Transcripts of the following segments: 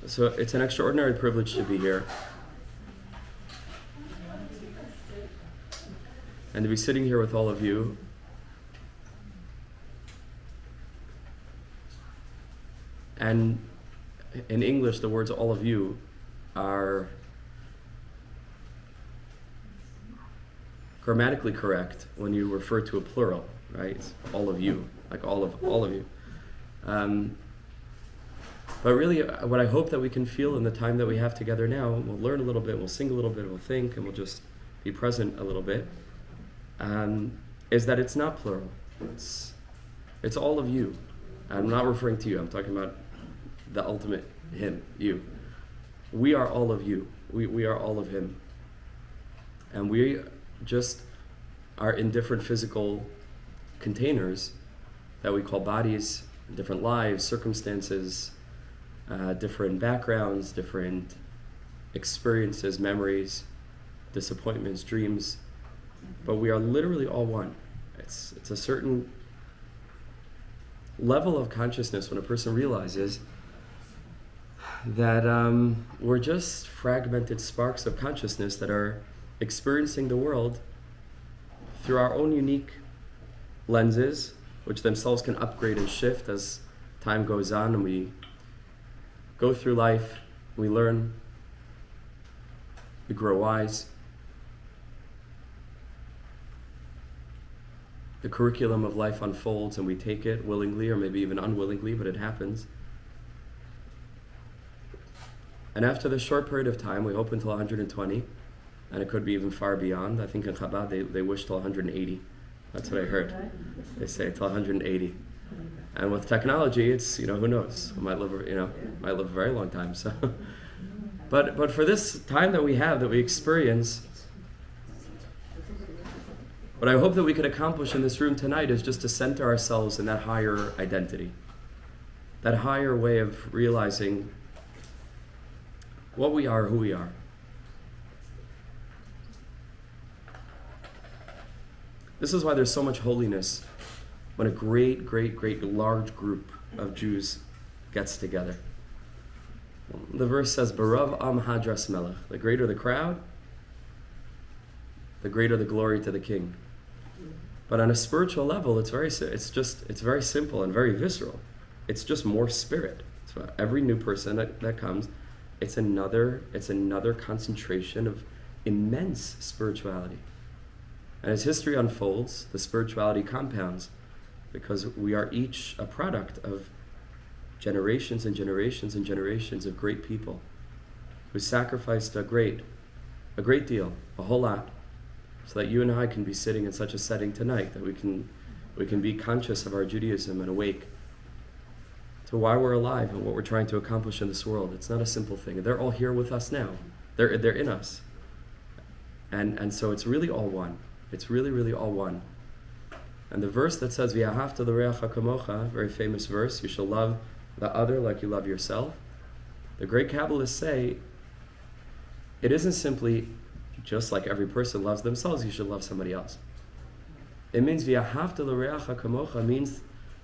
So it's an extraordinary privilege to be here and to be sitting here with all of you. And in English, the words all of you are grammatically correct when you refer to a plural, right? It's all of you, like all of you. But really, what I hope that we can feel in the time that we have together now, we'll learn a little bit, we'll sing a little bit, we'll think, and we'll just be present a little bit, is that it's not plural. It's all of you. I'm not referring to you. I'm talking about the ultimate him, you. We are all of you. We are all of him. And we just are in different physical containers that we call bodies, different lives, circumstances, different backgrounds, different experiences, memories, disappointments, dreams, but we are literally all one. It's a certain level of consciousness when a person realizes that we're just fragmented sparks of consciousness that are experiencing the world through our own unique lenses, which themselves can upgrade and shift as time goes on and we go through life, we learn, we grow wise. The curriculum of life unfolds and we take it willingly or maybe even unwillingly, but it happens. And after this short period of time, we hope until 120, and it could be even far beyond. I think in Chabad they wish till 180. That's what I heard. They say till 180. And with technology, it's, who knows? I might live a very long time. So, but for this time that we have, that we experience, what I hope that we could accomplish in this room tonight is just to center ourselves in that higher identity, that higher way of realizing what we are, who we are. This is why there's so much holiness when a great, great, great large group of Jews gets together. The verse says, Barav am hadras melech. The greater the crowd, the greater the glory to the king. But on a spiritual level, it's very simple and very visceral. It's just more spirit. So every new person that comes, it's another concentration of immense spirituality. And as history unfolds, the spirituality compounds, because we are each a product of generations and generations and generations of great people who sacrificed a great deal, a whole lot, so that you and I can be sitting in such a setting tonight, that we can be conscious of our Judaism and awake to why we're alive and what we're trying to accomplish in this world. It's not a simple thing. They're all here with us now. They're in us. And so it's really all one. It's really, really all one. And the verse that says, V'ahavta l'reacha kamocha, very famous verse, you shall love the other like you love yourself. The great Kabbalists say, it isn't simply just like every person loves themselves, you should love somebody else. It means V'ahavta l'reacha kamocha means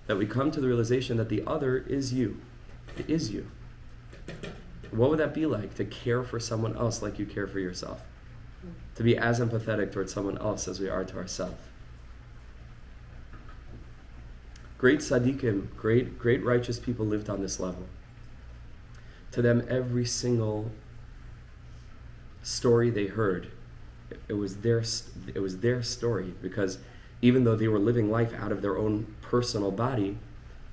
that we come to the realization that the other is you. It is you. What would that be like, to care for someone else like you care for yourself? To be as empathetic towards someone else as we are to ourselves. Great tzaddikim, great righteous people lived on this level. To them, every single story they heard, it was their story, because even though they were living life out of their own personal body,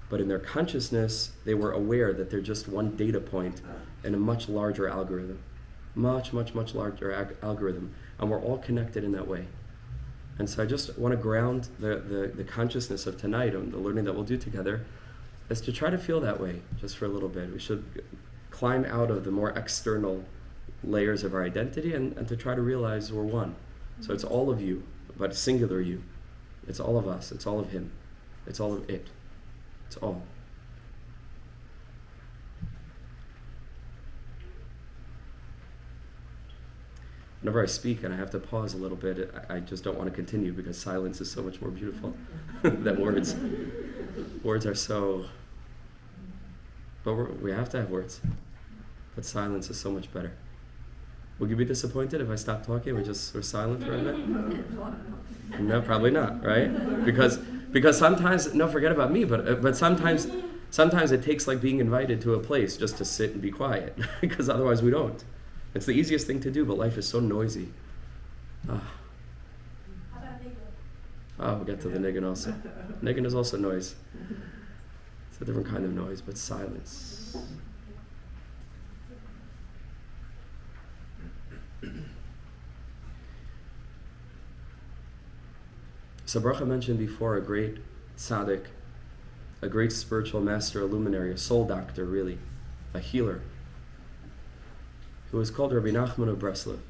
but in their consciousness, they were aware that they're just one data point in a much larger algorithm. Much, much, much larger algorithm. And we're all connected in that way. And so I just want to ground the consciousness of tonight and the learning that we'll do together is to try to feel that way just for a little bit. We should climb out of the more external layers of our identity and to try to realize we're one. So it's all of you, but singular you. It's all of us. It's all of him. It's all of it. It's all. Whenever I speak and I have to pause a little bit, I just don't want to continue because silence is so much more beautiful than words. Words are so... But we have to have words. But silence is so much better. Would you be disappointed if I stopped talking? We're silent for a bit? No, probably not, right? Because sometimes, no, forget about me, but sometimes it takes like being invited to a place just to sit and be quiet, because otherwise we don't. It's the easiest thing to do, but life is so noisy. We'll get to the niggin also. Niggin is also noise. It's a different kind of noise, but silence. So Bracha mentioned before a great tzaddik, a great spiritual master, a luminary, a soul doctor really, a healer, who was called Rabbi Nachman of Breslov.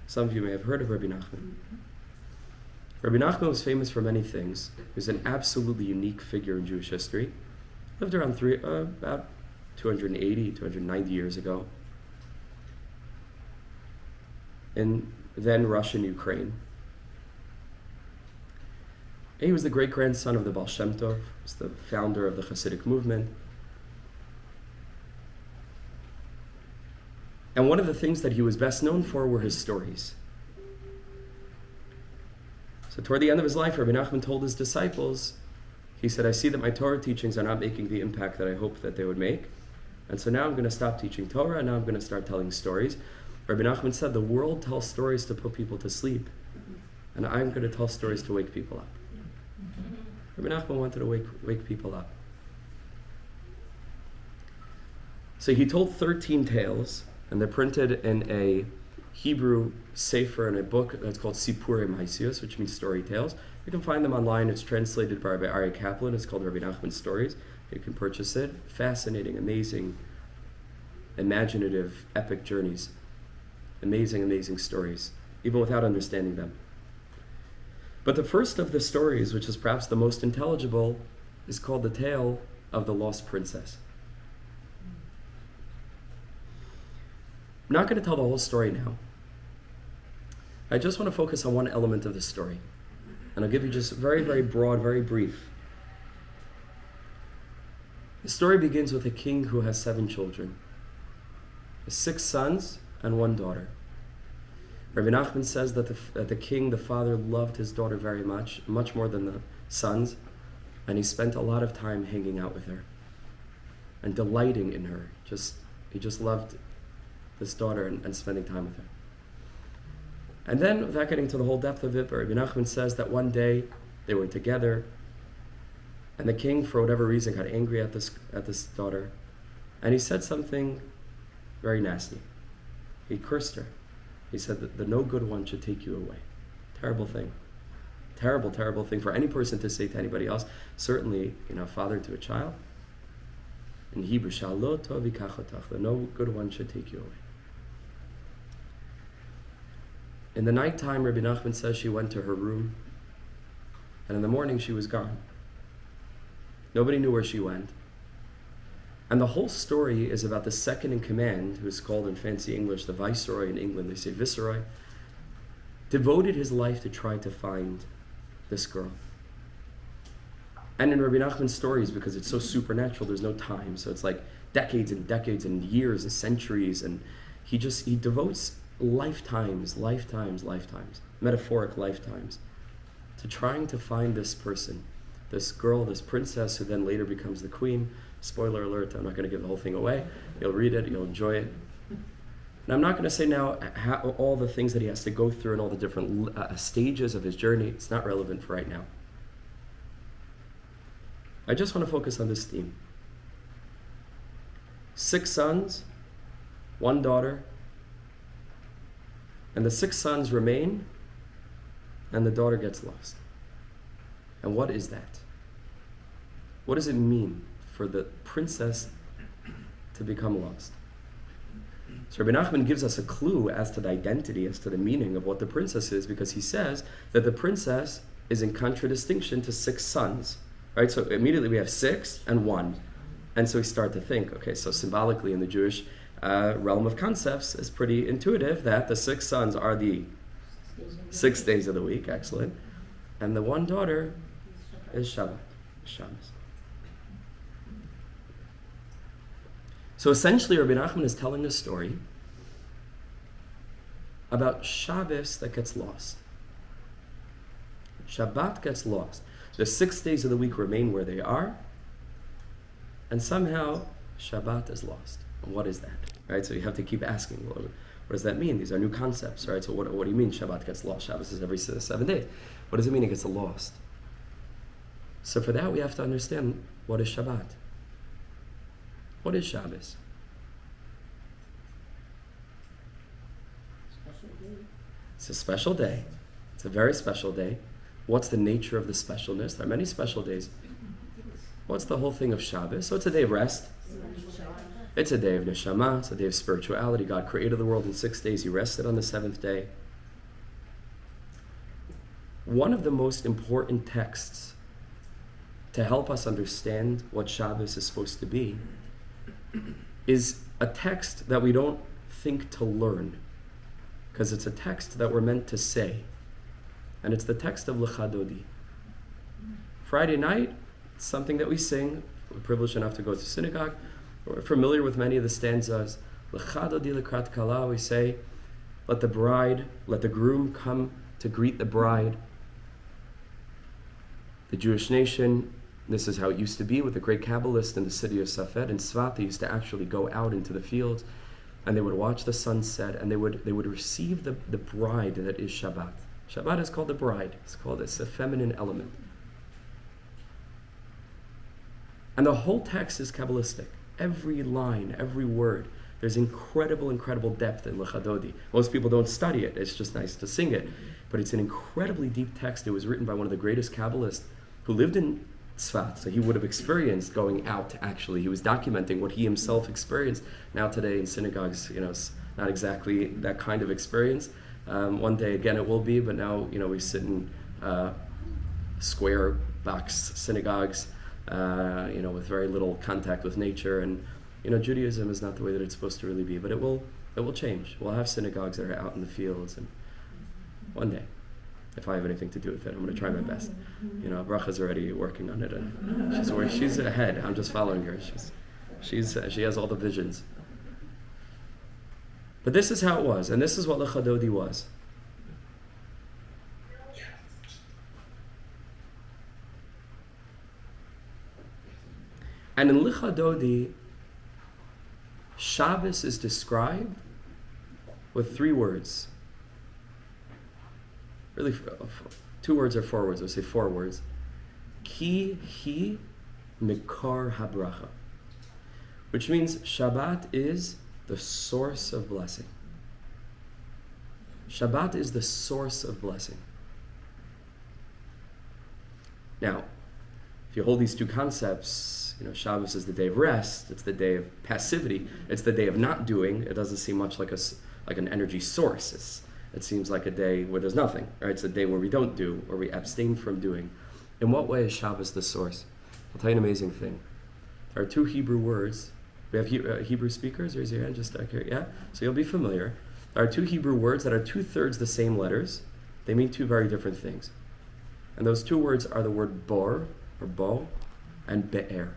Some of you may have heard of Rabbi Nachman. Rabbi Nachman was famous for many things. He was an absolutely unique figure in Jewish history. Lived around about 280, 290 years ago in then Russian Ukraine. He was the great-grandson of the Baal Shem Tov. He was the founder of the Hasidic movement. And one of the things that he was best known for were his stories. So toward the end of his life, Rabbi Nachman told his disciples, he said, I see that my Torah teachings are not making the impact that I hoped that they would make. And so now I'm going to stop teaching Torah, and now I'm going to start telling stories. Rabbi Nachman said, the world tells stories to put people to sleep, and I'm going to tell stories to wake people up. Rabbi Nachman wanted to wake people up. So he told 13 tales, and they're printed in a Hebrew sefer in a book that's called Sipurei Maisios, which means story tales. You can find them online. It's translated by Rabbi Aryeh Kaplan. It's called Rabbi Nachman's Stories. You can purchase it. Fascinating, amazing, imaginative, epic journeys. Amazing, amazing stories, even without understanding them. But the first of the stories, which is perhaps the most intelligible, is called the tale of the lost princess. I'm not going to tell the whole story now. I just want to focus on one element of the story. And I'll give you just very, very broad, very brief. The story begins with a king who has 7 children. 6 sons and 1 daughter. Rabbi Nachman says that the king, the father, loved his daughter very much, much more than the sons, and he spent a lot of time hanging out with her and delighting in her. He just loved this daughter and spending time with her. And then, without getting to the whole depth of it, Rabbi Nachman says that one day they were together, and the king, for whatever reason, got angry at this daughter, and he said something very nasty. He cursed her. He said that the no good one should take you away. Terrible thing. Terrible, terrible thing for any person to say to anybody else. Certainly, a father to a child. In Hebrew, Shalo tov yikachotach, the no good one should take you away. In the nighttime, Rabbi Nachman says she went to her room, and in the morning she was gone. Nobody knew where she went. And the whole story is about the second in command, who is called in fancy English the viceroy. In England they say viceroy, devoted his life to try to find this girl. And in Rabbi Nachman's stories, because it's so supernatural, there's no time, so it's like decades and decades and years and centuries, and he devotes lifetimes, metaphoric lifetimes, to trying to find this person, this girl, this princess, who then later becomes the queen. Spoiler alert, I'm not going to give the whole thing away. You'll read it, you'll enjoy it. And I'm not going to say now all the things that he has to go through and all the different stages of his journey. It's not relevant for right now. I just want to focus on this theme. 6 sons, 1 daughter, and the 6 sons remain, and the daughter gets lost. And what is that? What does it mean for the princess to become lost? So Rabbi Nachman gives us a clue as to the identity, as to the meaning of what the princess is, because he says that the princess is in contradistinction to 6 sons. Right? So immediately we have 6 and 1. And so we start to think, okay, so symbolically in the Jewish realm of concepts, it's pretty intuitive that the 6 sons are the 6 days of the week, excellent. And the 1 daughter is Shabbat, Shabbos. So essentially, Rabbi Nachman is telling a story about Shabbos that gets lost. Shabbat gets lost. The 6 days of the week remain where they are, and somehow Shabbat is lost. And what is that? Right? So you have to keep asking, well, what does that mean? These are new concepts, right? So what do you mean Shabbat gets lost? Shabbos is every 7 days. What does it mean it gets lost? So for that, we have to understand, what is Shabbat? What is Shabbos? It's a special day. It's a very special day. What's the nature of the specialness? There are many special days. What's the whole thing of Shabbos? So it's a day of rest. It's a day of neshama. It's a day of spirituality. God created the world in 6 days. He rested on the 7th day. One of the most important texts to help us understand what Shabbos is supposed to be is a text that we don't think to learn, because it's a text that we're meant to say. And it's the text of Lecha Dodi. Friday night, it's something that we sing. We're privileged enough to go to synagogue. We're familiar with many of the stanzas. Lecha Dodi lekrat kala, we say, let the groom come to greet the bride. The Jewish nation, this is how it used to be with the great Kabbalist in the city of Safed in Svat. They used to actually go out into the fields and they would watch the sunset and they would receive the bride that is Shabbat. Shabbat is called the bride. It's a feminine element. And the whole text is Kabbalistic. Every line, every word. There's incredible depth in Lecha Dodi. Most people don't study it. It's just nice to sing it. But it's an incredibly deep text. It was written by one of the greatest Kabbalists who lived in Tzfat. So he would have experienced going out, actually. He was documenting what he himself experienced. Now today in synagogues, it's not exactly that kind of experience. One day again it will be, but now, we sit in square box synagogues, with very little contact with nature. And, Judaism is not the way that it's supposed to really be, but it will change. We'll have synagogues that are out in the fields, and one day, if I have anything to do with it, I'm going to try my best. Bracha's already working on it, and she's ahead. I'm just following her. She has all the visions. But this is how it was, and this is what Lecha Dodi was. And in Lecha Dodi, Shabbos is described with 3 words. Really, 2 words or 4 words. I'll say 4 words. Ki hi mikar habracha, which means Shabbat is the source of blessing. Shabbat is the source of blessing. Now, if you hold these 2 concepts, Shabbos is the day of rest. It's the day of passivity. It's the day of not doing. It doesn't seem much like an energy source. It seems like a day where there's nothing. Right? It's a day where we don't do, or we abstain from doing. In what way is Shabbos the source? I'll tell you an amazing thing. There are 2 Hebrew words. We have Hebrew speakers. Raise your hand, just here. Yeah? So you'll be familiar. There are 2 Hebrew words that are 2/3 the same letters. They mean 2 very different things. And those 2 words are the word bor, or bo, and be'er.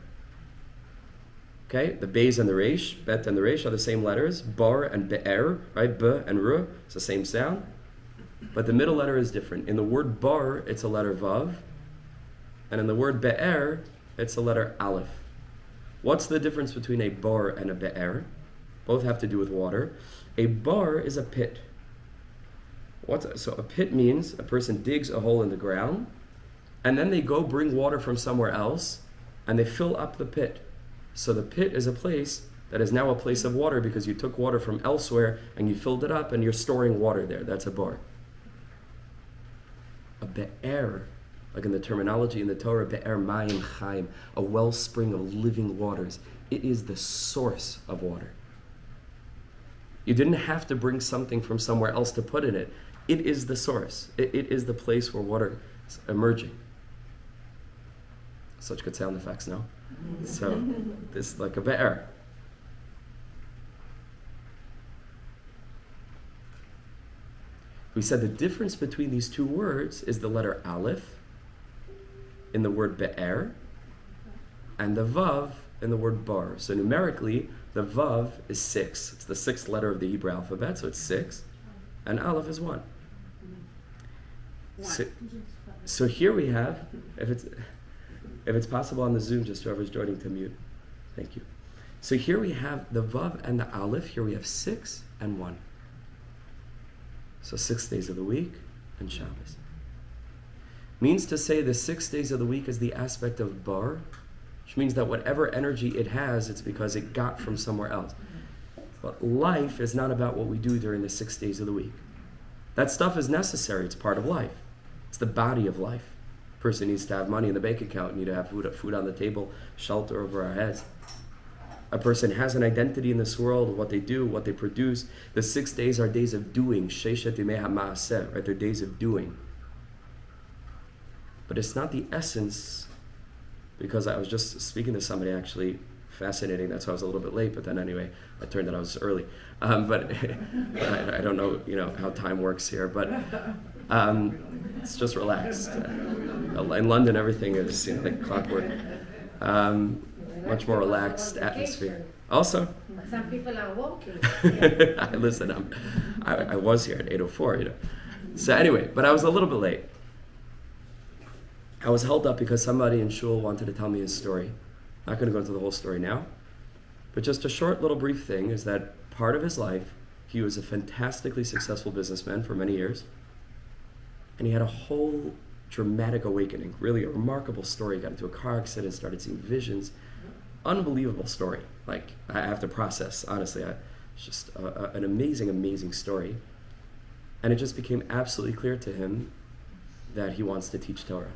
Okay? The beis and the reish, bet and the reish are the same letters. Bor and be'er, right? B and r, it's the same sound. But the middle letter is different. In the word bor, it's a letter vav. And in the word be'er, it's a letter aleph. What's the difference between a bor and a be'er? Both have to do with water. A bor is a pit. So a pit means a person digs a hole in the ground, and then they go bring water from somewhere else, and they fill up the pit. So the pit is a place that is now a place of water because you took water from elsewhere and you filled it up and you're storing water there. That's a bor. A be'er, like in the terminology in the Torah, be'er mayim chaim, a wellspring of living waters. It is the source of water. You didn't have to bring something from somewhere else to put in it. It is the source. It is the place where water is emerging. Such good sound effects, no? So, this is like a be'er. We said the difference between these 2 words is the letter aleph in the word be'er and the vav in the word bar. So numerically, The Vav is 6. It's the 6th letter of the Hebrew alphabet, so it's 6. And Aleph is 1. So here we have, if it's possible on the Zoom, just whoever's joining to mute. Thank you. So here we have the Vav and the Aleph. Here we have 6 and 1. So 6 days of the week and Shabbos. Means to say the 6 days of the week is the aspect of bar, which means that whatever energy it has, it's because it got from somewhere else. But life is not about what we do during the 6 days of the week. That stuff is necessary. It's part of life. It's the body of life. A person needs to have money in the bank account, need to have food on the table, shelter over our heads. A person has an identity in this world, what they do, what they produce. The 6 days are days of doing. Sheishet yimei ha'ma'aseh, right? They're days of doing. But it's not the essence, because I was just speaking to somebody actually, fascinating, that's why I was a little bit late, but then anyway, I turned out I was early. But I don't know, how time works here, but it's just relaxed. In London, everything is like clockwork. Much more relaxed atmosphere. Also, some people are walking. Listen, I was here at 8:04, So anyway, but I was a little bit late. I was held up because somebody in shul wanted to tell me his story. Not going to go into the whole story now, but just a short little brief thing is that part of his life, he was a fantastically successful businessman for many years, and he had a whole dramatic awakening, really a remarkable story. He got into a car accident, started seeing visions. Unbelievable story. Like, I have to process, honestly. It's just an amazing, amazing story. And it just became absolutely clear to him that he wants to teach Torah.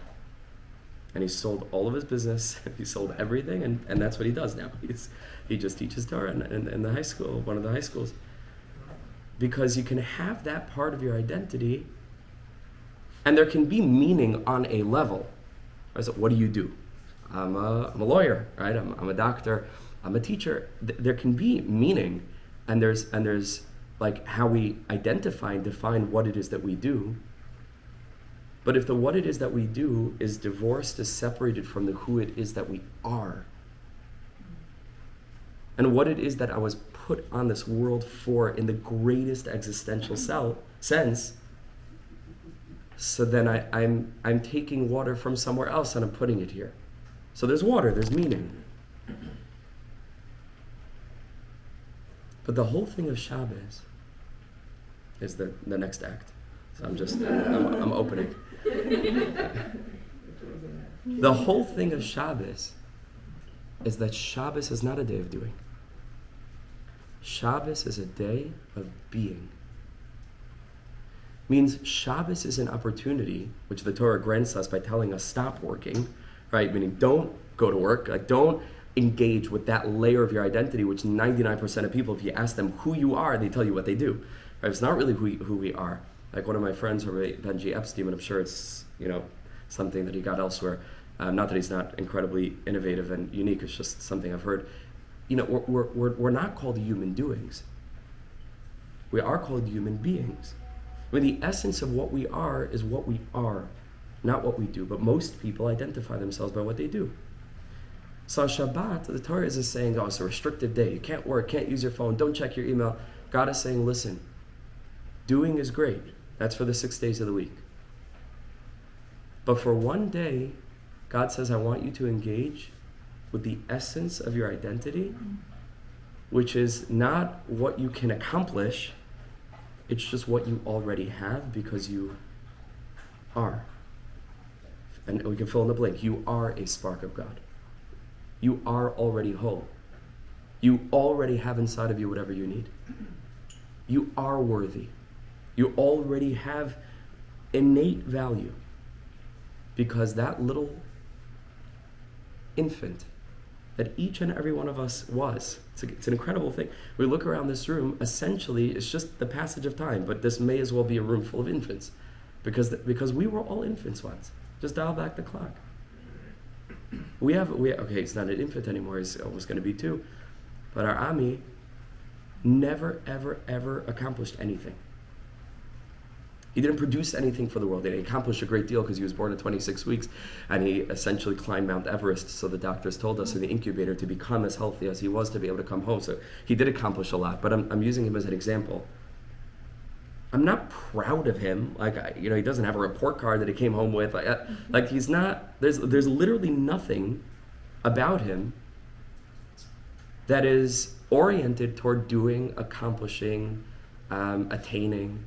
And he sold all of his business, he sold everything, and that's what he does now. He just teaches Torah in the high school, one of the high schools. Because you can have that part of your identity, and there can be meaning on a level. So what do you do? I'm a lawyer, right? I'm a doctor, I'm a teacher. There can be meaning, and there's like how we identify and define what it is that we do. But if the what it is that we do is divorced, is separated from the who it is that we are, and what it is that I was put on this world for in the greatest existential sense, so then I'm taking water from somewhere else and I'm putting it here. So there's water, there's meaning. But the whole thing of Shabbos is the next act. So I'm opening. The whole thing of Shabbos is that Shabbos is not a day of doing. Shabbos is a day of being. Means Shabbos is an opportunity, which the Torah grants us by telling us stop working, right? Meaning don't go to work, like don't engage with that layer of your identity, which 99% of people, if you ask them who you are, they tell you what they do. Right? It's not really who we are. Like one of my friends, Benji Epstein, and I'm sure it's something that he got elsewhere. Not that he's not incredibly innovative and unique. It's just something I've heard. We're not called human doings. We are called human beings. I mean, the essence of what we are is what we are, not what we do. But most people identify themselves by what they do. So on Shabbat, the Torah isn't saying, it's a restrictive day. You can't work, can't use your phone, don't check your email. God is saying, listen, doing is great. That's for the 6 days of the week. But for one day, God says, I want you to engage with the essence of your identity, which is not what you can accomplish, it's just what you already have because you are. And we can fill in the blank. You are a spark of God. You are already whole. You already have inside of you whatever you need. You are worthy. You already have innate value because that little infant that each and every one of us was. It's an incredible thing. We look around this room, essentially it's just the passage of time, but this may as well be a room full of infants because we were all infants once. Just dial back the clock. Okay, it's not an infant anymore, he's almost going to be 2. But our Ami never, ever, ever accomplished anything. He didn't produce anything for the world. He accomplished a great deal because he was born at 26 weeks and he essentially climbed Mount Everest. So the doctors told us in the incubator to become as healthy as he was to be able to come home. So he did accomplish a lot, but I'm using him as an example. I'm not proud of him. He doesn't have a report card that he came home with. He's not, there's literally nothing about him that is oriented toward doing, accomplishing, attaining.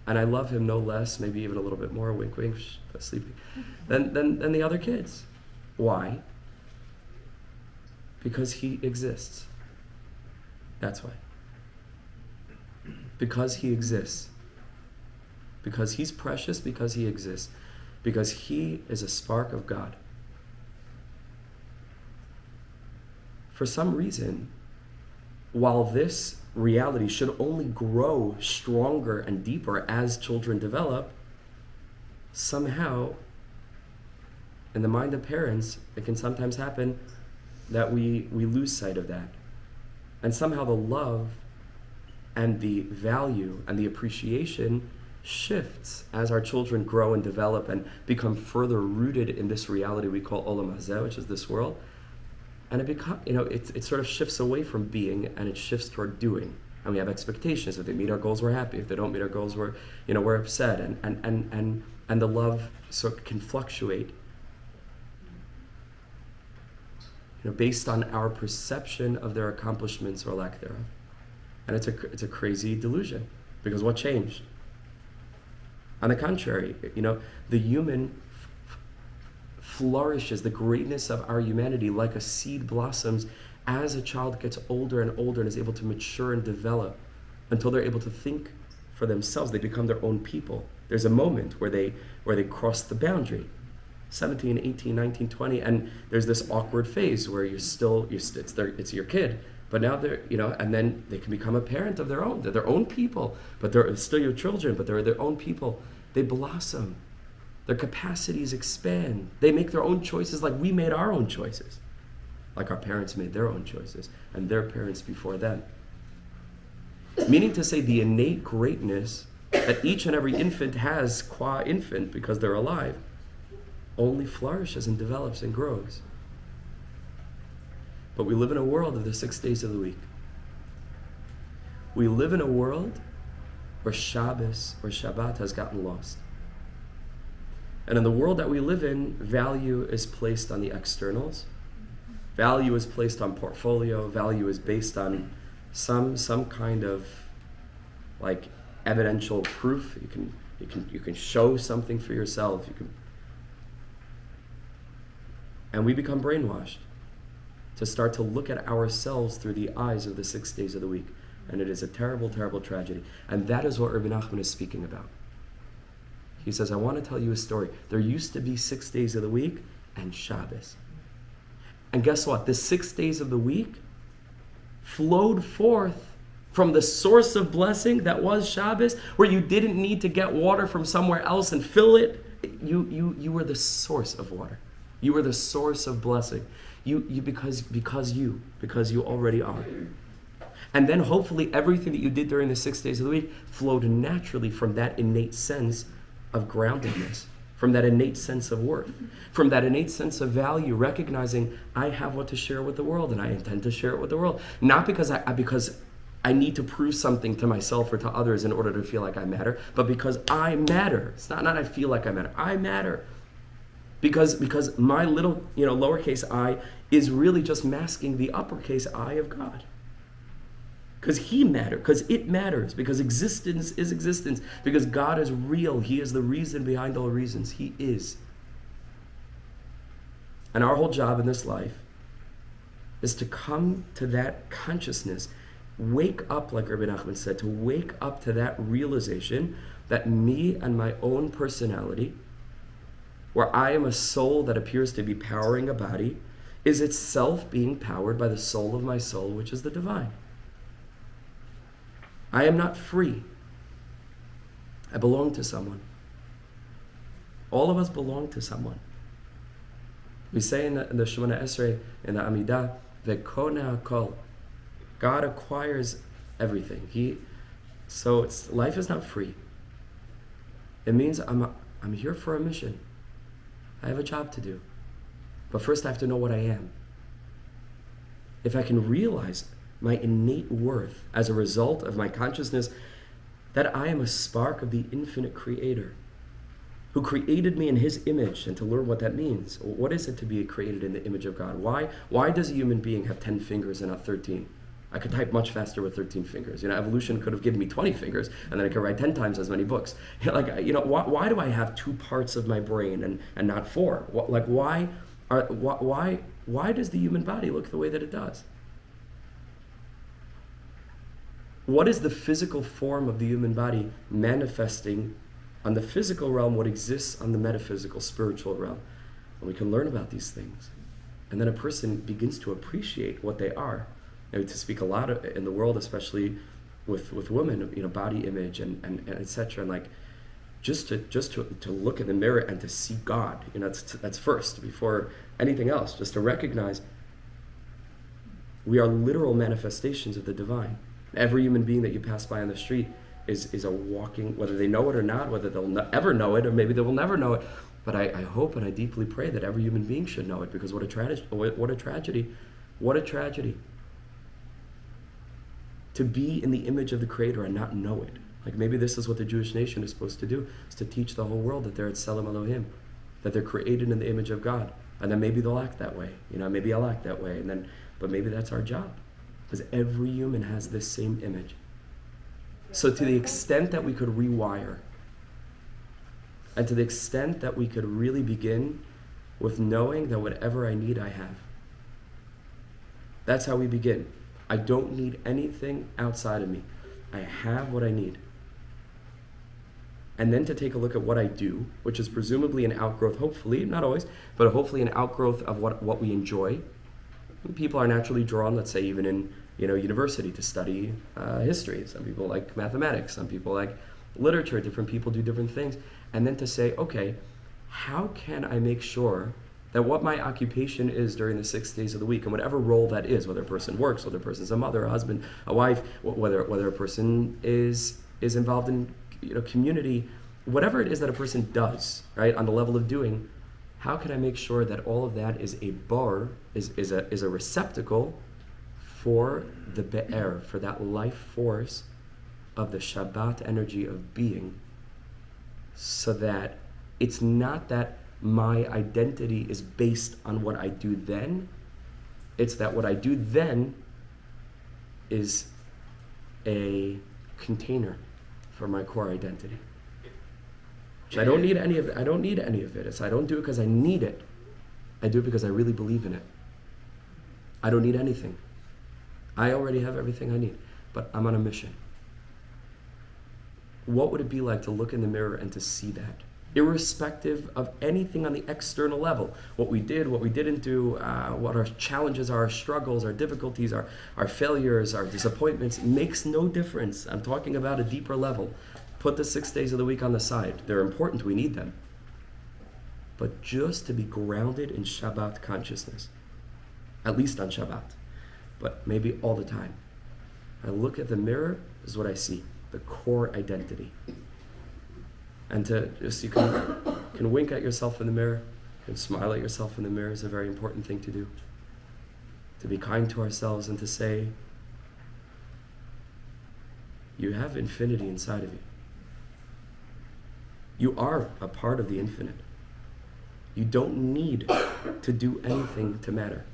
And I love him no less, maybe even a little bit more, wink wink, sleepy, than the other kids. Why? Because he exists. That's why. Because he exists. Because he's precious, because he exists. Because he is a spark of God. For some reason, while this reality should only grow stronger and deeper as children develop, somehow, in the mind of parents, it can sometimes happen that we lose sight of that. And somehow the love and the value and the appreciation shifts as our children grow and develop and become further rooted in this reality we call Olam Hazeh, which is this world. And it sort of shifts away from being and it shifts toward doing. And we have expectations. If they meet our goals, we're happy. If they don't meet our goals, we're upset. And the love sort of can fluctuate, based on our perception of their accomplishments or lack thereof. And it's a crazy delusion, because what changed? On the contrary, the human flourishes, the greatness of our humanity like a seed blossoms as a child gets older and older and is able to mature and develop until they're able to think for themselves. They become their own people. There's a moment where they cross the boundary, 17, 18, 19, 20, and there's this awkward phase where it's your kid, but now they're, and then they can become a parent of their own. They're their own people, but they're still your children, but they're their own people. They blossom. Their capacities expand. They make their own choices like we made our own choices. Like our parents made their own choices and their parents before them. Meaning to say the innate greatness that each and every infant has qua infant because they're alive only flourishes and develops and grows. But we live in a world of the 6 days of the week. We live in a world where Shabbos or Shabbat has gotten lost. And in the world that we live in, value is placed on the externals. Value is placed on portfolio. Value is based on some kind of evidential proof. You can show something for yourself. And we become brainwashed to start to look at ourselves through the eyes of the 6 days of the week. And it is a terrible, terrible tragedy. And that is what Rabbi Nachman is speaking about. He says, I want to tell you a story. There used to be 6 days of the week and Shabbos. And guess what? The 6 days of the week flowed forth from the source of blessing that was Shabbos, where you didn't need to get water from somewhere else and fill it. You were the source of water. You were the source of blessing. Because you already are. And then hopefully everything that you did during the 6 days of the week flowed naturally from that innate sense of groundedness, from that innate sense of worth, from that innate sense of value, recognizing I have what to share with the world and I intend to share it with the world. Not because I need to prove something to myself or to others in order to feel like I matter, but because I matter. It's not I feel like I matter. I matter. Because my little, lowercase I is really just masking the uppercase I of God. Because he matters, because it matters, because existence is existence, because God is real. He is the reason behind all reasons. He is. And our whole job in this life is to come to that consciousness, wake up, like Rabbi Nachman said, to wake up to that realization that me and my own personality, where I am a soul that appears to be powering a body, is itself being powered by the soul of my soul, which is the divine. I am not free. I belong to someone. All of us belong to someone. We say in the Shemona Esrei, in the Amidah, Vekona Hakol. God acquires everything. Life is not free. It means I'm here for a mission. I have a job to do. But first I have to know what I am. If I can realize my innate worth as a result of my consciousness that I am a spark of the infinite Creator who created me in His image, and to learn what that means. What is it to be created in the image of God? Why does a human being have 10 fingers and not 13? I could type much faster with 13 fingers. Evolution could have given me 20 fingers, and then I could write 10 times as many books. Why do I have 2 parts of my brain and not 4? Why does the human body look the way that it does? What is the physical form of the human body manifesting on the physical realm, what exists on the metaphysical, spiritual realm? And we can learn about these things. And then a person begins to appreciate what they are. To speak a lot in the world, especially with women, body image and etc. And just to look in the mirror and to see God. That's first, before anything else. Just to recognize we are literal manifestations of the divine. Every human being that you pass by on the street is a walking, whether they know it or not, whether they'll ever know it, or maybe they will never know it. But I hope and I deeply pray that every human being should know it, because what a tragedy. To be in the image of the Creator and not know it. Maybe this is what the Jewish nation is supposed to do, is to teach the whole world that they're at Tselem Elohim, that they're created in the image of God. And then maybe they'll act that way. Maybe I'll act that way. But maybe that's our job. Because every human has this same image. So to the extent that we could rewire, and to the extent that we could really begin with knowing that whatever I need, I have. That's how we begin. I don't need anything outside of me. I have what I need. And then to take a look at what I do, which is presumably an outgrowth, hopefully, not always, but hopefully an outgrowth of what we enjoy. People are naturally drawn, let's say, even in university to study history. Some people like mathematics, some people like literature, different people do different things. And then to say, okay, how can I make sure that what my occupation is during the 6 days of the week, and whatever role that is, whether a person works, whether a person's a mother, a husband, a wife, whether a person is involved in community, whatever it is that a person does, right, on the level of doing, how can I make sure that all of that is a bar, is a receptacle for the be'er, for that life force of the Shabbat energy of being, so that it's not that my identity is based on what I do then, it's that what I do then is a container for my core identity. I don't need any of it. I don't need any of it. I don't do it because I need it. I do it because I really believe in it. I don't need anything. I already have everything I need, but I'm on a mission. What would it be like to look in the mirror and to see that? Irrespective of anything on the external level, what we did, what we didn't do, what our challenges are, our struggles, our difficulties, our failures, our disappointments, makes no difference. I'm talking about a deeper level. Put the 6 days of the week on the side. They're important, we need them. But just to be grounded in Shabbat consciousness, at least on Shabbat, but maybe all the time. I look at the mirror, this is what I see, the core identity. And to just, you can wink at yourself in the mirror, you can smile at yourself in the mirror is a very important thing to do. To be kind to ourselves and to say, you have infinity inside of you. You are a part of the infinite. You don't need to do anything to matter.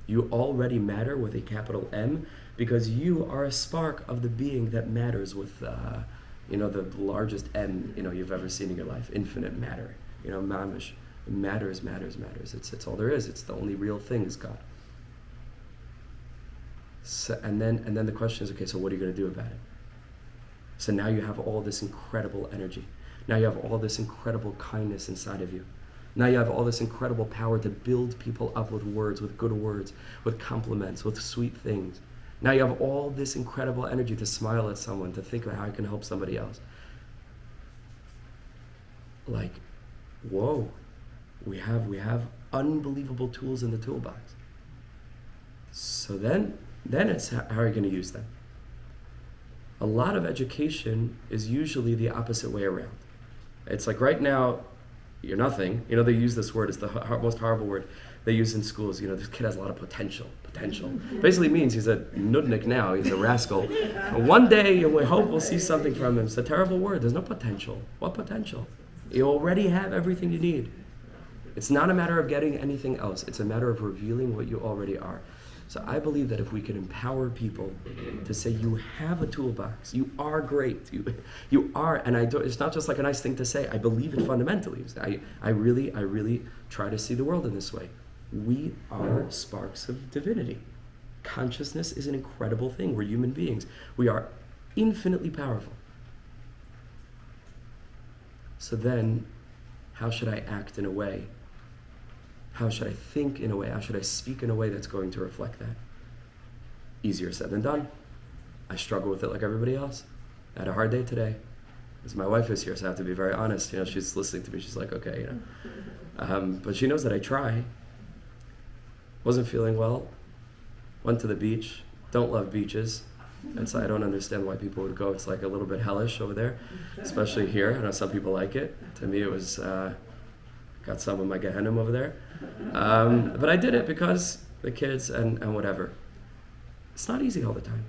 You already matter with a capital M, because you are a spark of the being that matters with the largest M you've ever seen in your life. Infinite matter. Mamish. Matters. It's all there is. It's the only real thing is God. So, and then the question is, okay, so what are you going to do about it? So now you have all this incredible energy. Now you have all this incredible kindness inside of you. Now you have all this incredible power to build people up with words, with good words, with compliments, with sweet things. Now you have all this incredible energy to smile at someone, to think about how I can help somebody else. Whoa, we have unbelievable tools in the toolbox. So then it's how are you going to use them? A lot of education is usually the opposite way around. It's like right now, you're nothing. They use this word, it's the most horrible word they use in schools. This kid has a lot of potential. Basically means he's a nudnik now, he's a rascal. And one day, we hope we'll see something from him. It's a terrible word. There's no potential. What potential? You already have everything you need. It's not a matter of getting anything else. It's a matter of revealing what you already are. So I believe that if we can empower people to say, you have a toolbox, you are great, you are, and it's not just like a nice thing to say, I believe it fundamentally. I really try to see the world in this way. We are sparks of divinity. Consciousness is an incredible thing. We're human beings. We are infinitely powerful. So then, how should I act in a way? How should I think in a way? How should I speak in a way that's going to reflect that? Easier said than done. I struggle with it like everybody else. I had a hard day today. Because my wife is here, so I have to be very honest. She's listening to me. She's like, okay, but she knows that I try. Wasn't feeling well. Went to the beach. Don't love beaches. And so I don't understand why people would go. It's like a little bit hellish over there, especially here. I know some people like it. To me, it was, got some of my Gehenna over there. But I did it because the kids and whatever. It's not easy all the time.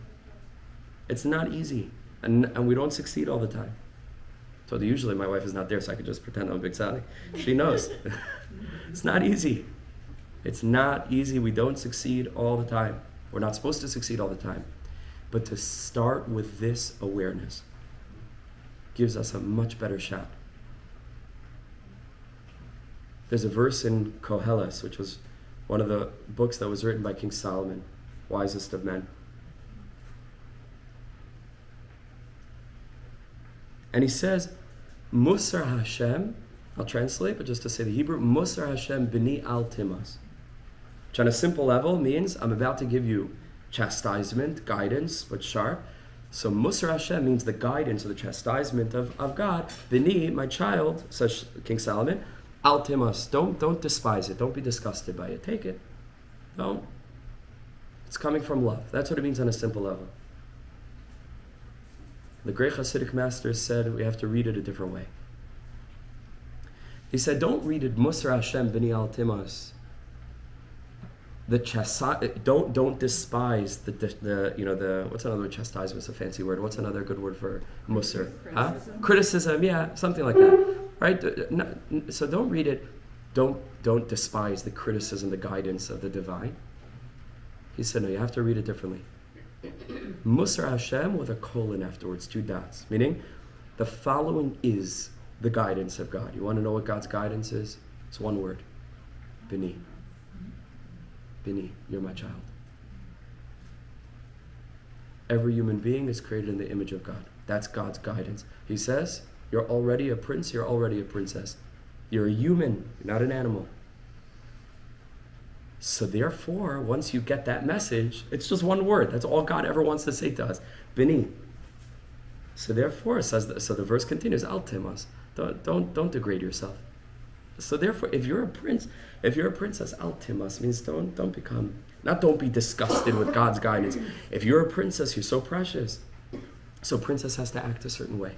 It's not easy. And we don't succeed all the time. So usually my wife is not there, so I could just pretend I'm a big Sally. She knows. It's not easy. It's not easy. We don't succeed all the time. We're not supposed to succeed all the time. But to start with this awareness gives us a much better shot. There's a verse in Koheles, which was one of the books that was written by King Solomon, wisest of men. And he says, Musar Hashem, I'll translate, but just to say the Hebrew, Musar Hashem b'ni al timas. Which on a simple level means, I'm about to give you chastisement, guidance, but sharp. So Musar Hashem means the guidance or the chastisement of God. B'ni, my child, says King Solomon, al timas. Don't despise it. Don't be disgusted by it. Take it. Don't. It's coming from love. That's what it means on a simple level. The great Hasidic masters said we have to read it a different way. He said, don't read it Musar Hashem b'ni al timas. Don't despise the what's another word? Chastisement is a fancy word. What's another good word for musar? Criticism, yeah, something like that, right? So don't read it. Don't despise the criticism, the guidance of the divine. He said, no, you have to read it differently. Musar Hashem with a colon afterwards, 2 dots, meaning the following is the guidance of God. You want to know what God's guidance is? It's one word, Bini. Bini, you're my child. Every human being is created in the image of God. That's God's guidance. He says, you're already a prince, you're already a princess. You're a human, you're not an animal. So therefore, once you get that message, it's just one word. That's all God ever wants to say to us. Bini. So therefore, so the verse continues, Al timas. Don't degrade yourself. So therefore, if you're a prince, if you're a princess, al timas means don't be disgusted with God's guidance. If you're a princess, you're so precious. So a princess has to act a certain way.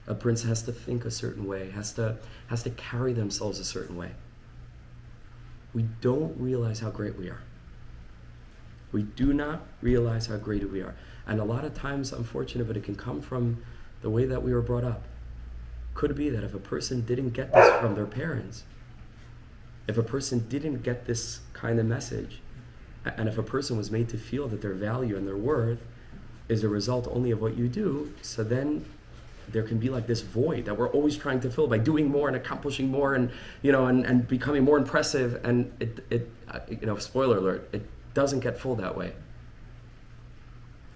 A prince has to think a certain way, has to carry themselves a certain way. We don't realize how great we are. We do not realize how great we are. And a lot of times, unfortunate, but it can come from the way that we were brought up. Could be that if a person didn't get this from their parents, if a person didn't get this kind of message, and if a person was made to feel that their value and their worth is a result only of what you do, so then there can be like this void that we're always trying to fill by doing more and accomplishing more and and becoming more impressive, and it spoiler alert, it doesn't get full that way.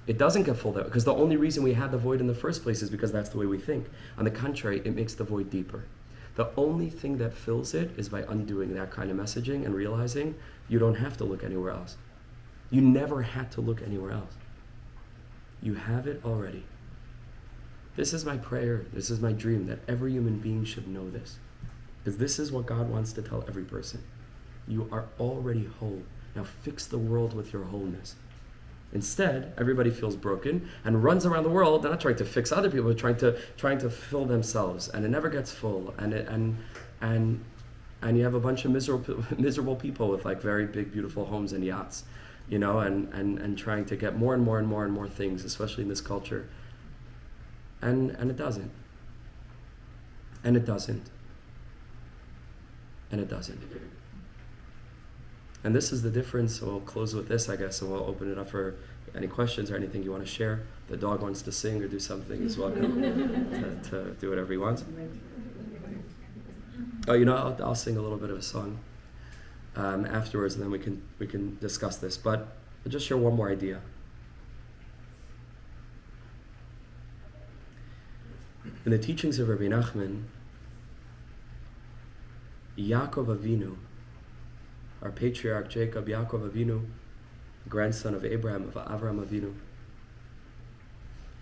It doesn't get full that way because the only reason we had the void in the first place is because that's the way we think. On the contrary, it makes the void deeper. The only thing that fills it is by undoing that kind of messaging and realizing you don't have to look anywhere else. You never had to look anywhere else. You have it already. This is my prayer, this is my dream, that every human being should know this. Because this is what God wants to tell every person. You are already whole. Now fix the world with your wholeness. Instead, everybody feels broken and runs around the world, not trying to fix other people, but trying to fill themselves, and it never gets full. And you have a bunch of miserable people with like very big, beautiful homes and yachts, and trying to get more and more and more and more things, especially in this culture. And it doesn't. And it doesn't. And it doesn't. And this is the difference. So we'll close with this, I guess, and we'll open it up for any questions or anything you want to share. The dog wants to sing or do something, he's welcome to do whatever he wants. Oh, I'll sing a little bit of a song afterwards, and then we can discuss this. But I'll just share one more idea. In the teachings of Rabbi Nachman, Yaakov Avinu, our patriarch Jacob, Yaakov Avinu, grandson of Abraham, of Avram Avinu,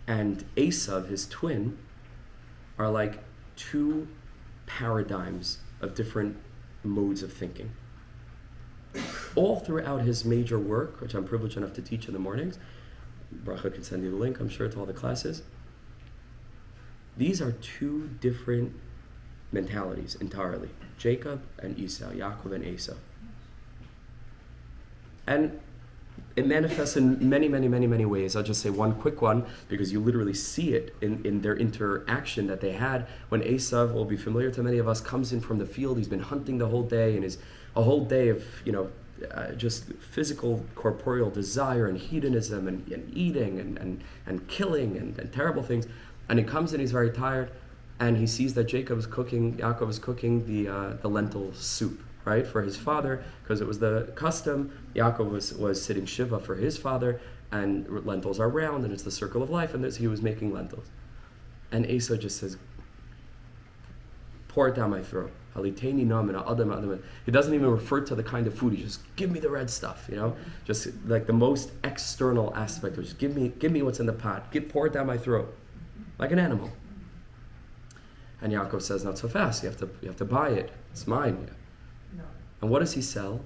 and Esav, his twin, are like two paradigms of different modes of thinking. All throughout his major work, which I'm privileged enough to teach in the mornings, Bracha can send you the link, I'm sure, to all the classes. These are two different mentalities entirely. Jacob and Esau, Yaakov and Esau. And it manifests in many, many, many, many ways. I'll just say one quick one, because you literally see it in their interaction that they had when Esau, will be familiar to many of us, comes in from the field. He's been hunting the whole day, and is a whole day of, just physical, corporeal desire and hedonism and eating and killing and terrible things. And he comes in, he's very tired, and he sees that Yaakov is cooking the lentil soup, right, for his father, because it was the custom. Yaakov was sitting Shiva for his father, and lentils are round, and it's the circle of life, and he was making lentils. And Esau just says, pour it down my throat. He doesn't even refer to the kind of food. He just, give me the red stuff, just like the most external aspect, which is give me what's in the pot, pour it down my throat, like an animal. And Yaakov says, not so fast, you have to buy it, it's mine. And what does he sell?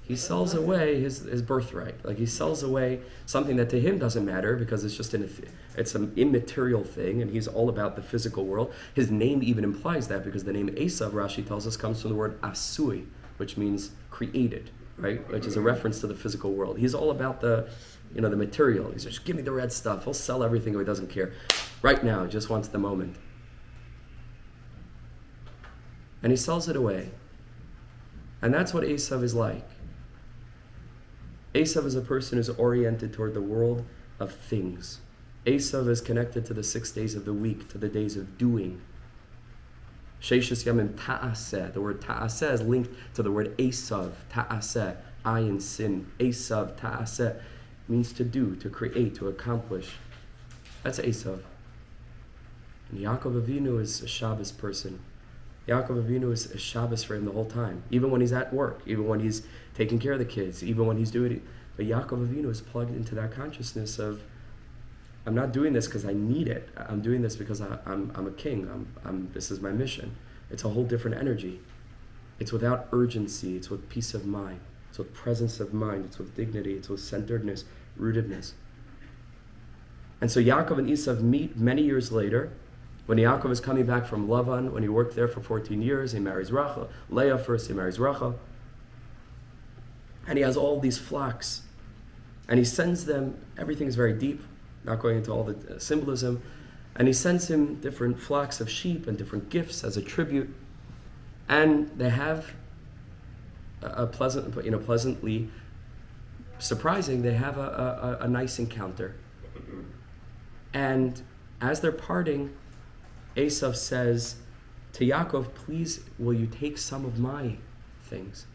He sells away his birthright. Like, he sells away something that to him doesn't matter, because it's just it's an immaterial thing, and he's all about the physical world. His name even implies that, because the name Esav, Rashi tells us, comes from the word asui, which means created, right? Which is a reference to the physical world. He's all about the material. He's just, give me the red stuff. He'll sell everything, he doesn't care. Right now, he just wants the moment. And he sells it away. And that's what Esav is like. Esav is a person who's oriented toward the world of things. Esav is connected to the 6 days of the week, to the days of doing. Sheishas Yamim ta'aseh. The word ta'aseh is linked to the word Esav. Ta'aseh, ayin, sin. Esav, ta'aseh, means to do, to create, to accomplish. That's Esav. And Yaakov Avinu is a Shabbos person. Yaakov Avinu is a Shabbos for him the whole time. Even when he's at work, even when he's taking care of the kids, even when he's doing it. But Yaakov Avinu is plugged into that consciousness of, I'm not doing this because I need it. I'm doing this because I'm a king. This is my mission. It's a whole different energy. It's without urgency. It's with peace of mind. It's with presence of mind. It's with dignity. It's with centeredness, rootedness. And so Yaakov and Esav meet many years later. When Yaakov is coming back from Lavan, when he worked there for 14 years, he marries Rachel. Leah first, he marries Rachel. And he has all these flocks. And he sends them, everything is very deep, not going into all the symbolism. And he sends him different flocks of sheep and different gifts as a tribute. And they have a pleasantly surprising, they have a nice encounter. And as they're parting, Esav says to Yaakov, please, will you take some of my things?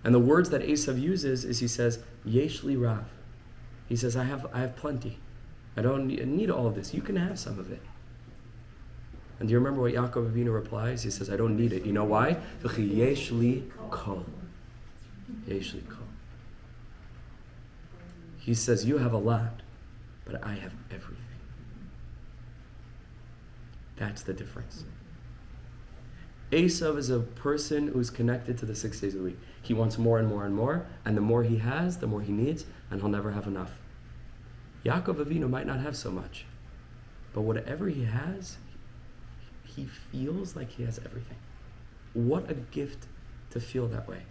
And the words that Esav uses is, he says, Yesh li rav. He says, I have plenty. I don't need all of this. You can have some of it. And do you remember what Yaakov Avinu replies? He says, I don't need it. You know why? Yesh li kol. Yesh li kol. He says, you have a lot, but I have everything. That's the difference. Esav is a person who's connected to the 6 days of the week. He wants more and more and more, and the more he has, the more he needs, and he'll never have enough. Yaakov Avinu might not have so much, but whatever he has, he feels like he has everything. What a gift to feel that way.